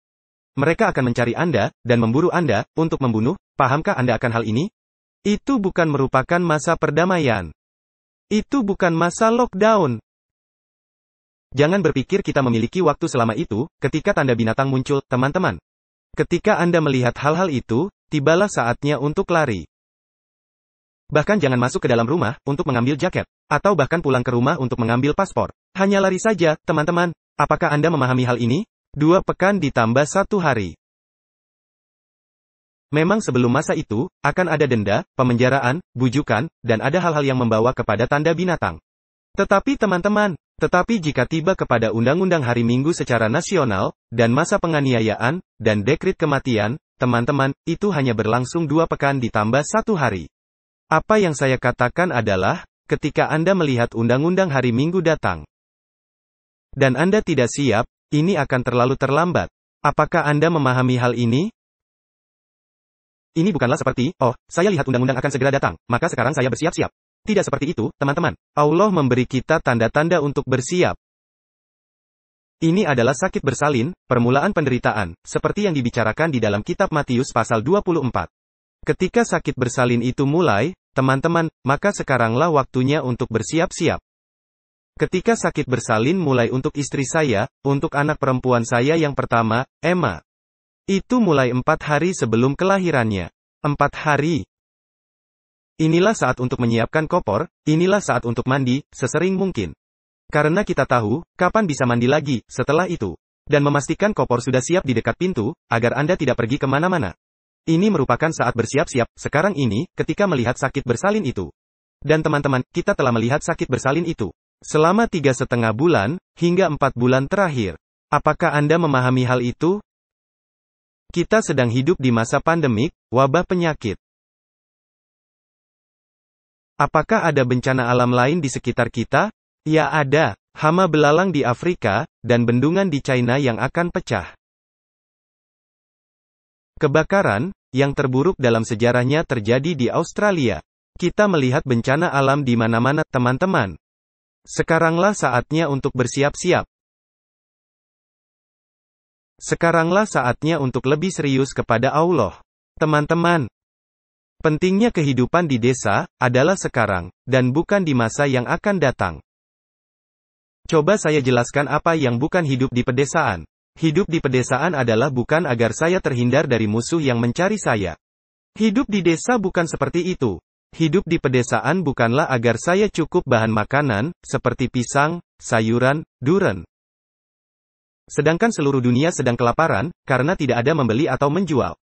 mereka akan mencari Anda, dan memburu Anda, untuk membunuh. Pahamkah Anda akan hal ini? Itu bukan merupakan masa perdamaian. Itu bukan masa lockdown. Jangan berpikir kita memiliki waktu selama itu, ketika tanda binatang muncul, teman-teman. Ketika Anda melihat hal-hal itu, tibalah saatnya untuk lari. Bahkan jangan masuk ke dalam rumah, untuk mengambil jaket. Atau bahkan pulang ke rumah untuk mengambil paspor. Hanya lari saja, teman-teman. Apakah Anda memahami hal ini? 2 pekan ditambah 1 hari. Memang sebelum masa itu, akan ada denda, pemenjaraan, bujukan, dan ada hal-hal yang membawa kepada tanda binatang. Tetapi teman-teman, jika tiba kepada undang-undang hari Minggu secara nasional, dan masa penganiayaan, dan dekrit kematian, teman-teman, itu hanya berlangsung 2 pekan ditambah 1 hari. Apa yang saya katakan adalah, ketika Anda melihat undang-undang hari Minggu datang, dan Anda tidak siap, ini akan terlalu terlambat. Apakah Anda memahami hal ini? Ini bukanlah seperti, oh, saya lihat undang-undang akan segera datang, maka sekarang saya bersiap-siap. Tidak seperti itu, teman-teman. Allah memberi kita tanda-tanda untuk bersiap. Ini adalah sakit bersalin, permulaan penderitaan, seperti yang dibicarakan di dalam kitab Matius pasal 24. Ketika sakit bersalin itu mulai, teman-teman, maka sekaranglah waktunya untuk bersiap-siap. Ketika sakit bersalin mulai untuk istri saya, untuk anak perempuan saya yang pertama, Emma. Itu mulai 4 hari sebelum kelahirannya. 4 hari. Inilah saat untuk menyiapkan koper, inilah saat untuk mandi, sesering mungkin. Karena kita tahu, kapan bisa mandi lagi, setelah itu. Dan memastikan koper sudah siap di dekat pintu, agar Anda tidak pergi kemana-mana. Ini merupakan saat bersiap-siap, sekarang ini, ketika melihat sakit bersalin itu. Dan teman-teman, kita telah melihat sakit bersalin itu. Selama 3,5 bulan, hingga 4 bulan terakhir. Apakah Anda memahami hal itu? Kita sedang hidup di masa pandemik, wabah penyakit. Apakah ada bencana alam lain di sekitar kita? Ya ada, hama belalang di Afrika, dan bendungan di China yang akan pecah. Kebakaran, yang terburuk dalam sejarahnya terjadi di Australia. Kita melihat bencana alam di mana-mana, teman-teman. Sekaranglah saatnya untuk bersiap-siap. Sekaranglah saatnya untuk lebih serius kepada Allah. Teman-teman, pentingnya kehidupan di desa, adalah sekarang, dan bukan di masa yang akan datang. Coba saya jelaskan apa yang bukan hidup di pedesaan. Hidup di pedesaan adalah bukan agar saya terhindar dari musuh yang mencari saya. Hidup di desa bukan seperti itu. Hidup di pedesaan bukanlah agar saya cukup bahan makanan, seperti pisang, sayuran, duren. Sedangkan seluruh dunia sedang kelaparan, karena tidak ada membeli atau menjual.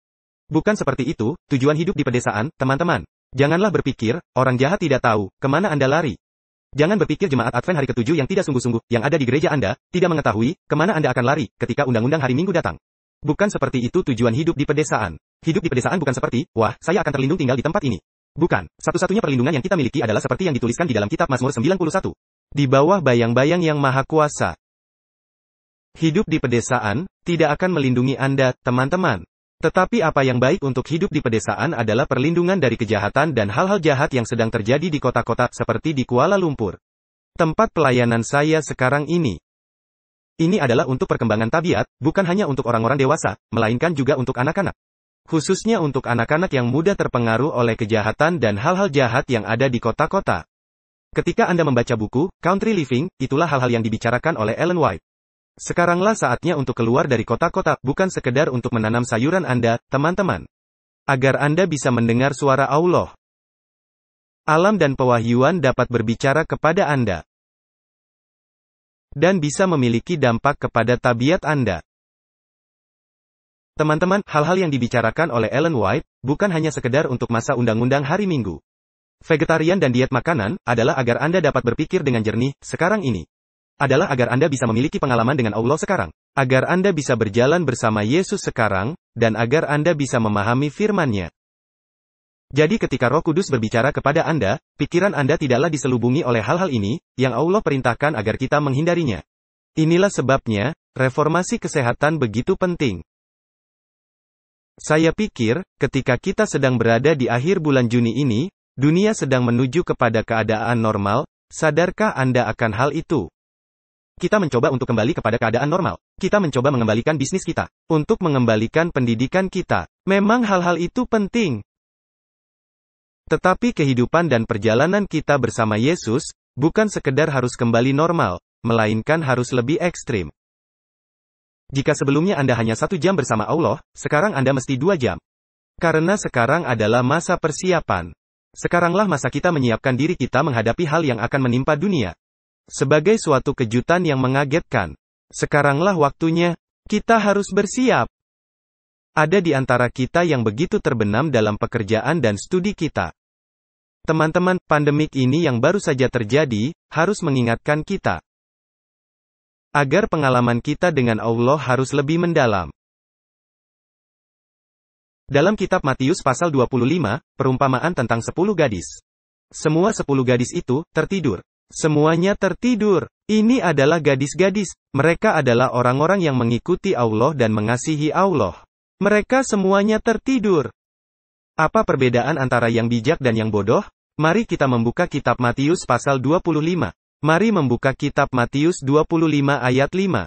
Bukan seperti itu, tujuan hidup di pedesaan, teman-teman. Janganlah berpikir, orang jahat tidak tahu, kemana Anda lari. Jangan berpikir jemaat Advent hari ke-7 yang tidak sungguh-sungguh, yang ada di gereja Anda, tidak mengetahui, kemana Anda akan lari, ketika undang-undang hari Minggu datang. Bukan seperti itu tujuan hidup di pedesaan. Hidup di pedesaan bukan seperti, wah, saya akan terlindung tinggal di tempat ini. Bukan, satu-satunya perlindungan yang kita miliki adalah seperti yang dituliskan di dalam kitab Mazmur 91. Di bawah bayang-bayang yang maha kuasa. Hidup di pedesaan, tidak akan melindungi Anda, teman-teman. Tetapi apa yang baik untuk hidup di pedesaan adalah perlindungan dari kejahatan dan hal-hal jahat yang sedang terjadi di kota-kota seperti di Kuala Lumpur. Tempat pelayanan saya sekarang ini. Ini adalah untuk perkembangan tabiat, bukan hanya untuk orang-orang dewasa, melainkan juga untuk anak-anak. Khususnya untuk anak-anak yang mudah terpengaruh oleh kejahatan dan hal-hal jahat yang ada di kota-kota. Ketika Anda membaca buku, Country Living, itulah hal-hal yang dibicarakan oleh Ellen White. Sekaranglah saatnya untuk keluar dari kota-kota, bukan sekedar untuk menanam sayuran Anda, teman-teman. Agar Anda bisa mendengar suara Allah. Alam dan pewahyuan dapat berbicara kepada Anda. Dan bisa memiliki dampak kepada tabiat Anda. Teman-teman, hal-hal yang dibicarakan oleh Ellen White, bukan hanya sekedar untuk masa undang-undang hari Minggu. Vegetarian dan diet makanan, adalah agar Anda dapat berpikir dengan jernih, sekarang ini. Adalah agar Anda bisa memiliki pengalaman dengan Allah sekarang. Agar Anda bisa berjalan bersama Yesus sekarang, dan agar Anda bisa memahami firman-Nya. Jadi ketika Roh Kudus berbicara kepada Anda, pikiran Anda tidaklah diselubungi oleh hal-hal ini, yang Allah perintahkan agar kita menghindarinya. Inilah sebabnya, reformasi kesehatan begitu penting. Saya pikir, ketika kita sedang berada di akhir bulan Juni ini, dunia sedang menuju kepada keadaan normal, sadarkah Anda akan hal itu? Kita mencoba untuk kembali kepada keadaan normal. Kita mencoba mengembalikan bisnis kita. Untuk mengembalikan pendidikan kita. Memang hal-hal itu penting. Tetapi kehidupan dan perjalanan kita bersama Yesus, bukan sekedar harus kembali normal, melainkan harus lebih ekstrim. Jika sebelumnya Anda hanya 1 jam bersama Allah, sekarang Anda mesti 2 jam. Karena sekarang adalah masa persiapan. Sekaranglah masa kita menyiapkan diri kita menghadapi hal yang akan menimpa dunia. Sebagai suatu kejutan yang mengagetkan. Sekaranglah waktunya, kita harus bersiap. Ada di antara kita yang begitu terbenam dalam pekerjaan dan studi kita. Teman-teman, pandemik ini yang baru saja terjadi, harus mengingatkan kita. Agar pengalaman kita dengan Allah harus lebih mendalam. Dalam kitab Matius pasal 25, perumpamaan tentang 10 gadis. Semua 10 gadis itu, tertidur. Semuanya tertidur. Ini adalah gadis-gadis. Mereka adalah orang-orang yang mengikuti Allah dan mengasihi Allah. Mereka semuanya tertidur. Apa perbedaan antara yang bijak dan yang bodoh? Mari kita membuka kitab Matius pasal 25. Mari membuka kitab Matius 25 ayat 5.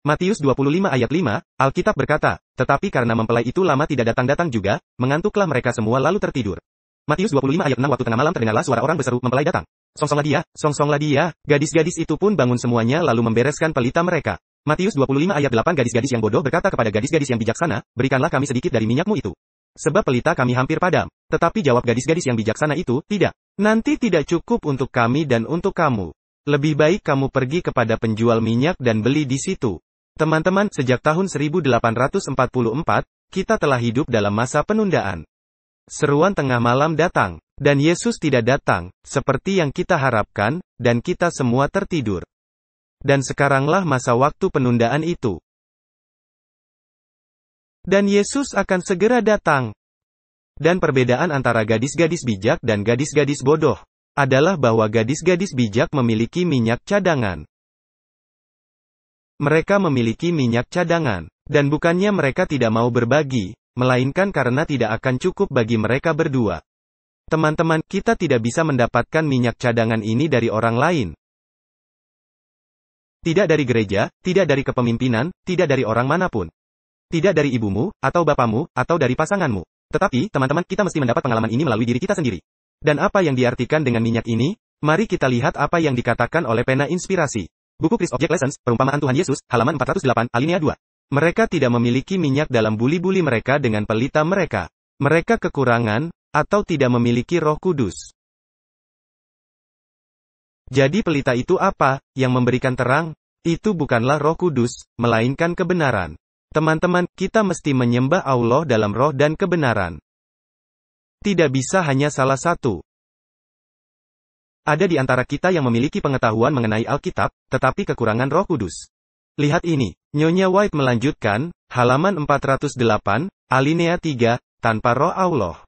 Matius 25 ayat 5, Alkitab berkata, tetapi karena mempelai itu lama tidak datang-datang juga, mengantuklah mereka semua lalu tertidur. Matius 25 ayat 6 waktu tengah malam terdengarlah suara orang berseru, mempelai datang. Songsonglah dia, gadis-gadis itu pun bangun semuanya lalu membereskan pelita mereka. Matius 25 ayat 8 gadis-gadis yang bodoh berkata kepada gadis-gadis yang bijaksana, berikanlah kami sedikit dari minyakmu itu. Sebab pelita kami hampir padam. Tetapi jawab gadis-gadis yang bijaksana itu, tidak. Nanti tidak cukup untuk kami dan untuk kamu. Lebih baik kamu pergi kepada penjual minyak dan beli di situ. Teman-teman, sejak tahun 1844, kita telah hidup dalam masa penundaan. Seruan tengah malam datang. Dan Yesus tidak datang, seperti yang kita harapkan, dan kita semua tertidur. Dan sekaranglah masa waktu penundaan itu. Dan Yesus akan segera datang. Dan perbedaan antara gadis-gadis bijak dan gadis-gadis bodoh, adalah bahwa gadis-gadis bijak memiliki minyak cadangan. Mereka memiliki minyak cadangan. Dan bukannya mereka tidak mau berbagi, melainkan karena tidak akan cukup bagi mereka berdua. Teman-teman, kita tidak bisa mendapatkan minyak cadangan ini dari orang lain. Tidak dari gereja, tidak dari kepemimpinan, tidak dari orang manapun. Tidak dari ibumu, atau bapamu, atau dari pasanganmu. Tetapi, teman-teman, kita mesti mendapat pengalaman ini melalui diri kita sendiri. Dan apa yang diartikan dengan minyak ini? Mari kita lihat apa yang dikatakan oleh pena inspirasi. Buku Christ Object Lessons, Perumpamaan Tuhan Yesus, halaman 408, alinea 2. Mereka tidak memiliki minyak dalam buli-buli mereka dengan pelita mereka. Mereka kekurangan, atau tidak memiliki Roh Kudus. Jadi pelita itu apa, yang memberikan terang? Itu bukanlah Roh Kudus, melainkan kebenaran. Teman-teman, kita mesti menyembah Allah dalam roh dan kebenaran. Tidak bisa hanya salah satu. Ada di antara kita yang memiliki pengetahuan mengenai Alkitab, tetapi kekurangan Roh Kudus. Lihat ini, Nyonya White melanjutkan, halaman 408, alinea 3, tanpa roh Allah.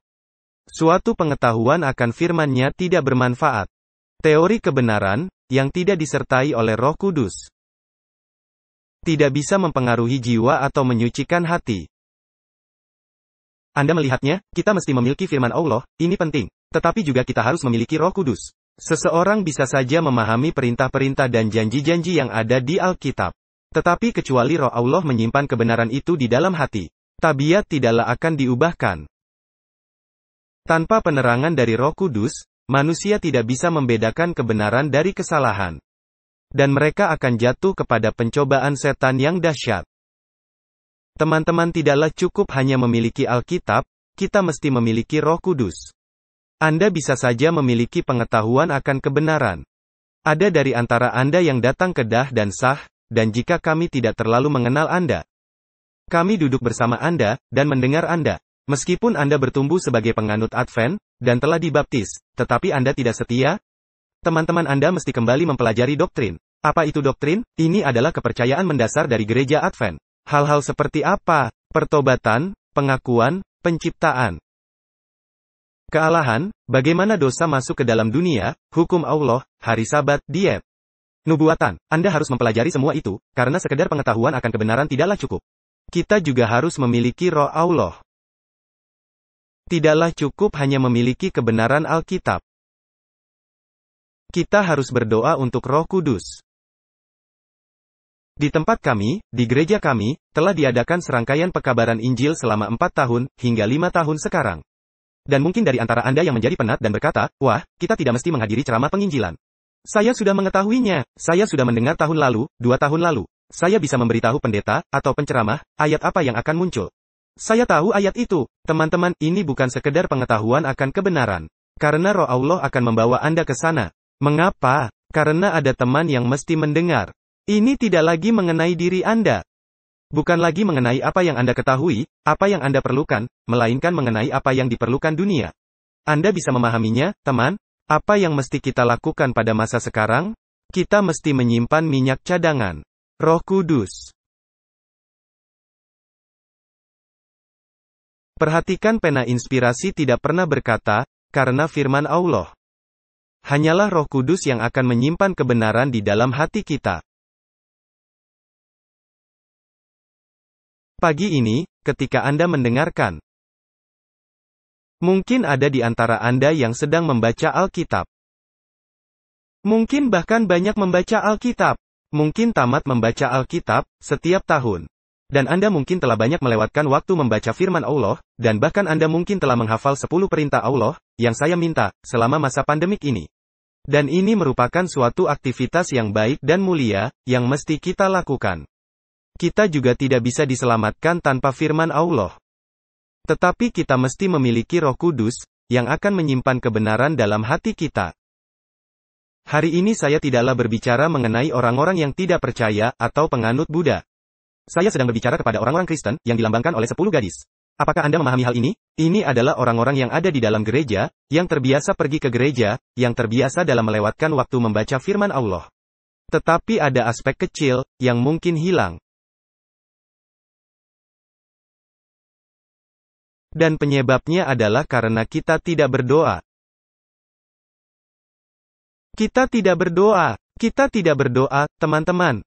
Suatu pengetahuan akan firman-Nya tidak bermanfaat. Teori kebenaran, yang tidak disertai oleh Roh Kudus, tidak bisa mempengaruhi jiwa atau menyucikan hati. Anda melihatnya, kita mesti memiliki firman Allah, ini penting. Tetapi juga kita harus memiliki Roh Kudus. Seseorang bisa saja memahami perintah-perintah dan janji-janji yang ada di Alkitab. Tetapi kecuali Roh Allah menyimpan kebenaran itu di dalam hati, tabiat tidaklah akan diubahkan. Tanpa penerangan dari Roh Kudus, manusia tidak bisa membedakan kebenaran dari kesalahan. Dan mereka akan jatuh kepada pencobaan setan yang dahsyat. Teman-teman, tidaklah cukup hanya memiliki Alkitab, kita mesti memiliki Roh Kudus. Anda bisa saja memiliki pengetahuan akan kebenaran. Ada dari antara Anda yang datang ke Dah dan Sah, dan jika kami tidak terlalu mengenal Anda, kami duduk bersama Anda, dan mendengar Anda. Meskipun Anda bertumbuh sebagai penganut Advent, dan telah dibaptis, tetapi Anda tidak setia, teman-teman Anda mesti kembali mempelajari doktrin. Apa itu doktrin? Ini adalah kepercayaan mendasar dari gereja Advent. Hal-hal seperti apa? Pertobatan, pengakuan, penciptaan, kealahan, bagaimana dosa masuk ke dalam dunia, hukum Allah, hari Sabat, diet, nubuatan. Anda harus mempelajari semua itu, karena sekedar pengetahuan akan kebenaran tidaklah cukup. Kita juga harus memiliki Roh Allah. Tidaklah cukup hanya memiliki kebenaran Alkitab. Kita harus berdoa untuk Roh Kudus. Di tempat kami, di gereja kami, telah diadakan serangkaian pekabaran Injil selama 4 tahun, hingga 5 tahun sekarang. Dan mungkin dari antara Anda yang menjadi penat dan berkata, wah, kita tidak mesti menghadiri ceramah penginjilan. Saya sudah mengetahuinya, saya sudah mendengar tahun lalu, 2 tahun lalu. Saya bisa memberitahu pendeta, atau penceramah, ayat apa yang akan muncul. Saya tahu ayat itu. Teman-teman, ini bukan sekedar pengetahuan akan kebenaran. Karena Roh Allah akan membawa Anda ke sana. Mengapa? Karena ada teman yang mesti mendengar. Ini tidak lagi mengenai diri Anda. Bukan lagi mengenai apa yang Anda ketahui, apa yang Anda perlukan, melainkan mengenai apa yang diperlukan dunia. Anda bisa memahaminya, teman? Apa yang mesti kita lakukan pada masa sekarang? Kita mesti menyimpan minyak cadangan. Roh Kudus. Perhatikan, pena inspirasi tidak pernah berkata, karena firman Allah. Hanyalah Roh Kudus yang akan menyimpan kebenaran di dalam hati kita. Pagi ini, ketika Anda mendengarkan, mungkin ada di antara Anda yang sedang membaca Alkitab. Mungkin bahkan banyak membaca Alkitab. Mungkin tamat membaca Alkitab setiap tahun. Dan Anda mungkin telah banyak melewatkan waktu membaca firman Allah, dan bahkan Anda mungkin telah menghafal 10 perintah Allah, yang saya minta, selama masa pandemik ini. Dan ini merupakan suatu aktivitas yang baik dan mulia, yang mesti kita lakukan. Kita juga tidak bisa diselamatkan tanpa firman Allah. Tetapi kita mesti memiliki Roh Kudus, yang akan menyimpan kebenaran dalam hati kita. Hari ini saya tidaklah berbicara mengenai orang-orang yang tidak percaya, atau penganut Buddha. Saya sedang berbicara kepada orang-orang Kristen, yang dilambangkan oleh 10 gadis. Apakah Anda memahami hal ini? Ini adalah orang-orang yang ada di dalam gereja, yang terbiasa pergi ke gereja, yang terbiasa dalam melewatkan waktu membaca firman Allah. Tetapi ada aspek kecil, yang mungkin hilang. Dan penyebabnya adalah karena kita tidak berdoa. Kita tidak berdoa. Kita tidak berdoa, teman-teman.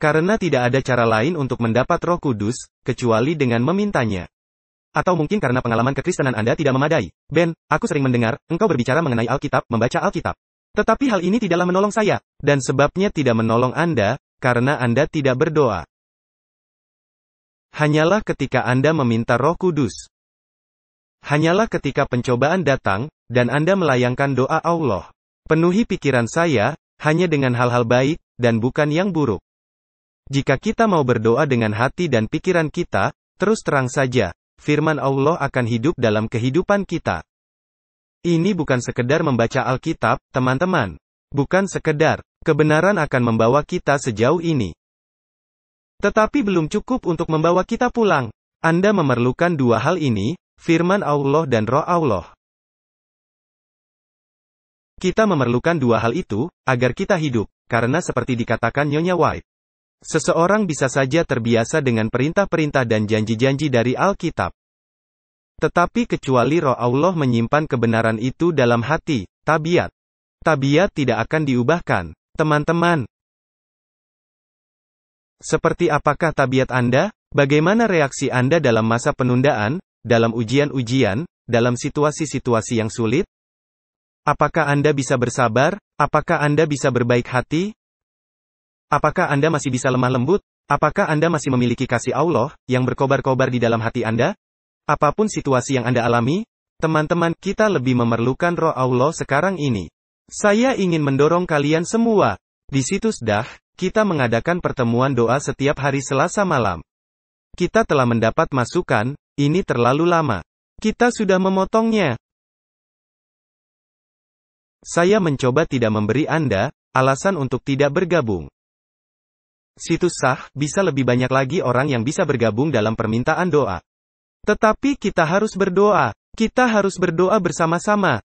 Karena tidak ada cara lain untuk mendapat Roh Kudus, kecuali dengan memintanya. Atau mungkin karena pengalaman kekristenan Anda tidak memadai. Ben, aku sering mendengar, engkau berbicara mengenai Alkitab, membaca Alkitab. Tetapi hal ini tidaklah menolong saya. Dan sebabnya tidak menolong Anda, karena Anda tidak berdoa. Hanyalah ketika Anda meminta Roh Kudus. Hanyalah ketika pencobaan datang, dan Anda melayangkan doa Allah. Penuhi pikiran saya, hanya dengan hal-hal baik, dan bukan yang buruk. Jika kita mau berdoa dengan hati dan pikiran kita, terus terang saja, firman Allah akan hidup dalam kehidupan kita. Ini bukan sekedar membaca Alkitab, teman-teman. Bukan sekedar, kebenaran akan membawa kita sejauh ini. Tetapi belum cukup untuk membawa kita pulang. Anda memerlukan 2 hal ini, firman Allah dan Roh Allah. Kita memerlukan 2 hal itu, agar kita hidup, karena seperti dikatakan Nyonya White. Seseorang bisa saja terbiasa dengan perintah-perintah dan janji-janji dari Alkitab. Tetapi kecuali Roh Allah menyimpan kebenaran itu dalam hati, tabiat tidak akan diubahkan. Teman-teman, seperti apakah tabiat Anda? Bagaimana reaksi Anda dalam masa penundaan, dalam ujian-ujian, dalam situasi-situasi yang sulit? Apakah Anda bisa bersabar? Apakah Anda bisa berbaik hati? Apakah Anda masih bisa lemah lembut? Apakah Anda masih memiliki kasih Allah, yang berkobar-kobar di dalam hati Anda? Apapun situasi yang Anda alami, teman-teman, kita lebih memerlukan roh Allah sekarang ini. Saya ingin mendorong kalian semua. Di situs Dah, kita mengadakan pertemuan doa setiap hari Selasa malam. Kita telah mendapat masukan, ini terlalu lama. Kita sudah memotongnya. Saya mencoba tidak memberi Anda alasan untuk tidak bergabung. Situs sah, bisa lebih banyak lagi orang yang bisa bergabung dalam permintaan doa. Tetapi kita harus berdoa. Kita harus berdoa bersama-sama.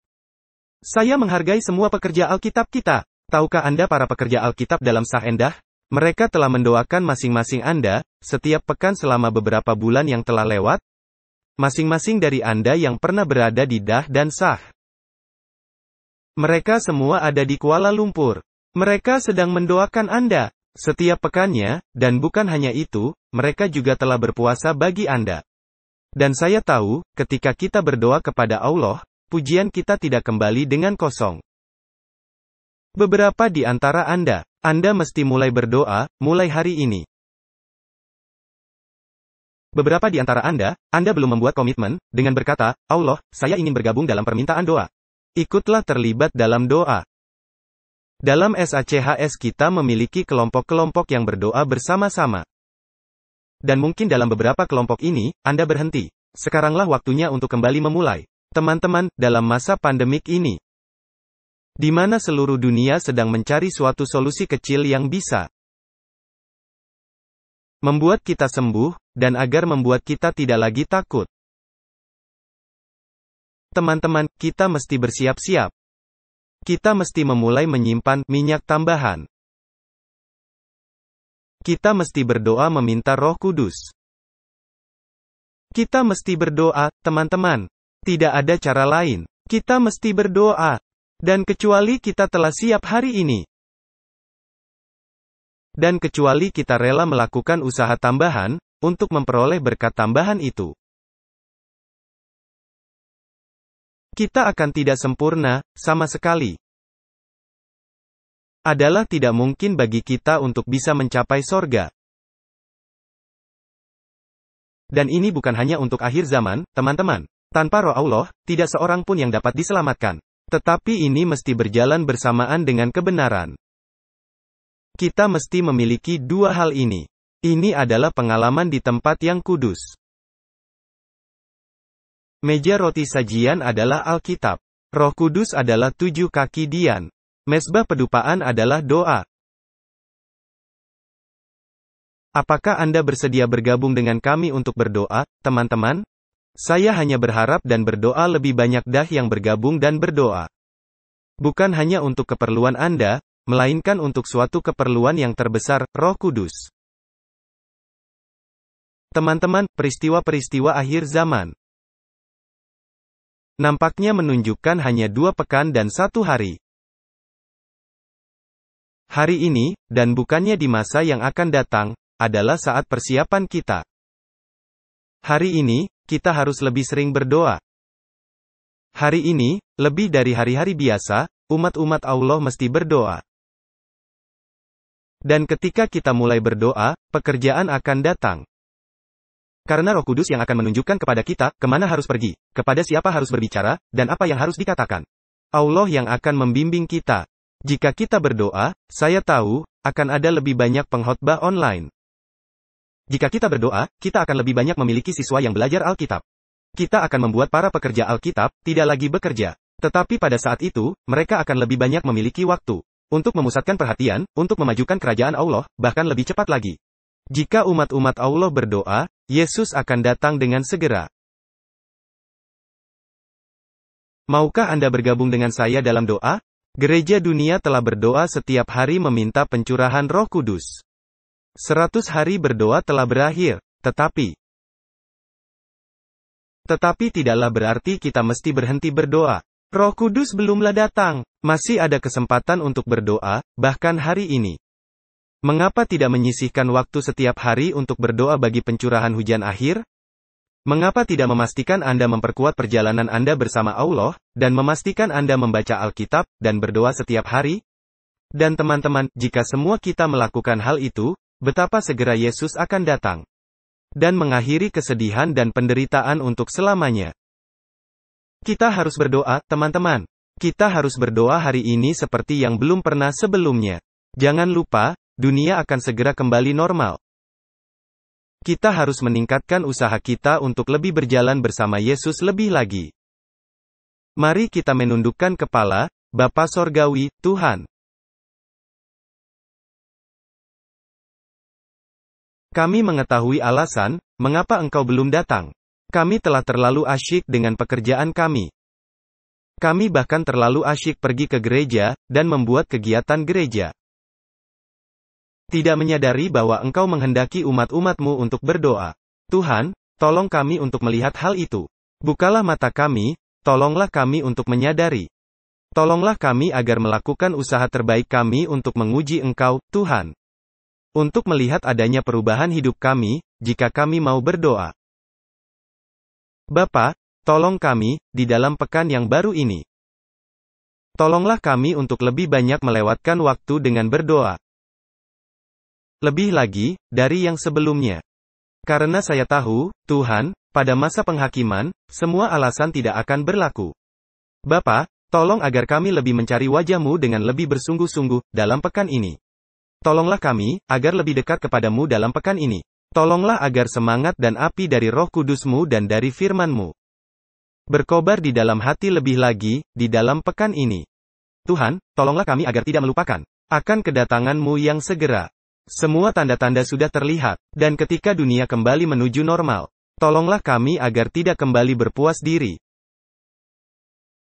Saya menghargai semua pekerja Alkitab kita. Tahukah Anda para pekerja Alkitab dalam Sah Endah? Mereka telah mendoakan masing-masing Anda, setiap pekan selama beberapa bulan yang telah lewat. Masing-masing dari Anda yang pernah berada di Dah dan Sah. Mereka semua ada di Kuala Lumpur. Mereka sedang mendoakan Anda, setiap pekannya, dan bukan hanya itu, mereka juga telah berpuasa bagi Anda. Dan saya tahu, ketika kita berdoa kepada Allah, pujian kita tidak kembali dengan kosong. Beberapa di antara Anda mesti mulai berdoa, mulai hari ini. Beberapa di antara Anda belum membuat komitmen, dengan berkata, Allah, saya ingin bergabung dalam permintaan doa. Ikutlah terlibat dalam doa. Dalam SACHS kita memiliki kelompok-kelompok yang berdoa bersama-sama. Dan mungkin dalam beberapa kelompok ini, Anda berhenti. Sekaranglah waktunya untuk kembali memulai. Teman-teman, dalam masa pandemik ini, di mana seluruh dunia sedang mencari suatu solusi kecil yang bisa membuat kita sembuh, dan agar membuat kita tidak lagi takut. Teman-teman, kita mesti bersiap-siap. Kita mesti memulai menyimpan minyak tambahan. Kita mesti berdoa meminta Roh Kudus. Kita mesti berdoa, teman-teman. Tidak ada cara lain. Kita mesti berdoa. Dan kecuali kita telah siap hari ini. Dan kecuali kita rela melakukan usaha tambahan, untuk memperoleh berkat tambahan itu. Kita akan tidak sempurna, sama sekali. Adalah tidak mungkin bagi kita untuk bisa mencapai sorga. Dan ini bukan hanya untuk akhir zaman, teman-teman. Tanpa roh Allah, tidak seorang pun yang dapat diselamatkan. Tetapi ini mesti berjalan bersamaan dengan kebenaran. Kita mesti memiliki dua hal ini. Ini adalah pengalaman di tempat yang kudus. Meja roti sajian adalah Alkitab. Roh Kudus adalah 7 kaki Dian. Mezbah pedupaan adalah doa. Apakah Anda bersedia bergabung dengan kami untuk berdoa, teman-teman? Saya hanya berharap dan berdoa lebih banyak Dah yang bergabung dan berdoa. Bukan hanya untuk keperluan Anda, melainkan untuk suatu keperluan yang terbesar, Roh Kudus. Teman-teman, peristiwa-peristiwa akhir zaman nampaknya menunjukkan hanya 2 pekan dan 1 hari. Hari ini, dan bukannya di masa yang akan datang, adalah saat persiapan kita. Hari ini, kita harus lebih sering berdoa. Hari ini, lebih dari hari-hari biasa, umat-umat Allah mesti berdoa. Dan ketika kita mulai berdoa, pekerjaan akan datang. Karena Roh Kudus yang akan menunjukkan kepada kita, kemana harus pergi, kepada siapa harus berbicara, dan apa yang harus dikatakan. Allah yang akan membimbing kita. Jika kita berdoa, saya tahu, akan ada lebih banyak pengkhotbah online. Jika kita berdoa, kita akan lebih banyak memiliki siswa yang belajar Alkitab. Kita akan membuat para pekerja Alkitab tidak lagi bekerja. Tetapi pada saat itu, mereka akan lebih banyak memiliki waktu untuk memusatkan perhatian, untuk memajukan kerajaan Allah, bahkan lebih cepat lagi. Jika umat-umat Allah berdoa, Yesus akan datang dengan segera. Maukah Anda bergabung dengan saya dalam doa? Gereja dunia telah berdoa setiap hari meminta pencurahan Roh Kudus. 100 hari berdoa telah berakhir, tetapi tidaklah berarti kita mesti berhenti berdoa. Roh Kudus belumlah datang. Masih ada kesempatan untuk berdoa, bahkan hari ini. Mengapa tidak menyisihkan waktu setiap hari untuk berdoa bagi pencurahan hujan akhir? Mengapa tidak memastikan Anda memperkuat perjalanan Anda bersama Allah, dan memastikan Anda membaca Alkitab, dan berdoa setiap hari? Dan teman-teman, jika semua kita melakukan hal itu, betapa segera Yesus akan datang. Dan mengakhiri kesedihan dan penderitaan untuk selamanya. Kita harus berdoa, teman-teman. Kita harus berdoa hari ini seperti yang belum pernah sebelumnya. Jangan lupa, dunia akan segera kembali normal. Kita harus meningkatkan usaha kita untuk lebih berjalan bersama Yesus lebih lagi. Mari kita menundukkan kepala, Bapa Sorgawi, Tuhan. Kami mengetahui alasan, mengapa Engkau belum datang. Kami telah terlalu asyik dengan pekerjaan kami. Kami bahkan terlalu asyik pergi ke gereja, dan membuat kegiatan gereja. Tidak menyadari bahwa Engkau menghendaki umat-umat-Mu untuk berdoa. Tuhan, tolong kami untuk melihat hal itu. Bukalah mata kami, tolonglah kami untuk menyadari. Tolonglah kami agar melakukan usaha terbaik kami untuk menguji Engkau, Tuhan. Untuk melihat adanya perubahan hidup kami, jika kami mau berdoa. Bapa, tolong kami, di dalam pekan yang baru ini. Tolonglah kami untuk lebih banyak melewatkan waktu dengan berdoa. Lebih lagi, dari yang sebelumnya. Karena saya tahu, Tuhan, pada masa penghakiman, semua alasan tidak akan berlaku. Bapa, tolong agar kami lebih mencari wajah-Mu dengan lebih bersungguh-sungguh, dalam pekan ini. Tolonglah kami, agar lebih dekat kepadamu dalam pekan ini. Tolonglah agar semangat dan api dari Roh Kudus-Mu dan dari firman-Mu berkobar di dalam hati lebih lagi, di dalam pekan ini. Tuhan, tolonglah kami agar tidak melupakan akan kedatangan-Mu yang segera. Semua tanda-tanda sudah terlihat, dan ketika dunia kembali menuju normal, tolonglah kami agar tidak kembali berpuas diri.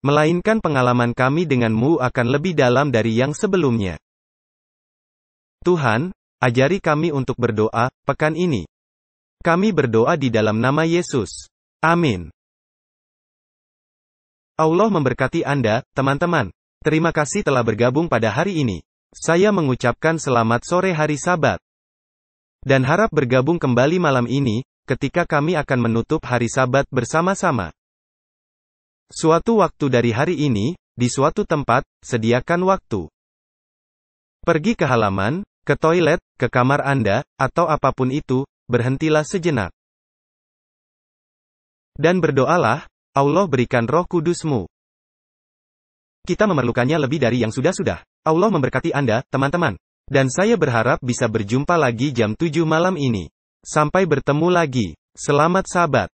Melainkan pengalaman kami dengan-Mu akan lebih dalam dari yang sebelumnya. Tuhan, ajari kami untuk berdoa, pekan ini. Kami berdoa di dalam nama Yesus. Amin. Allah memberkati Anda, teman-teman. Terima kasih telah bergabung pada hari ini. Saya mengucapkan selamat sore hari Sabat. Dan harap bergabung kembali malam ini, ketika kami akan menutup hari Sabat bersama-sama. Suatu waktu dari hari ini, di suatu tempat, sediakan waktu. Pergi ke halaman, ke toilet, ke kamar Anda, atau apapun itu, berhentilah sejenak. Dan berdoalah, Allah berikan Roh Kudus-Mu. Kita memerlukannya lebih dari yang sudah-sudah. Allah memberkati Anda, teman-teman. Dan saya berharap bisa berjumpa lagi jam 7 malam ini. Sampai bertemu lagi. Selamat Sabat.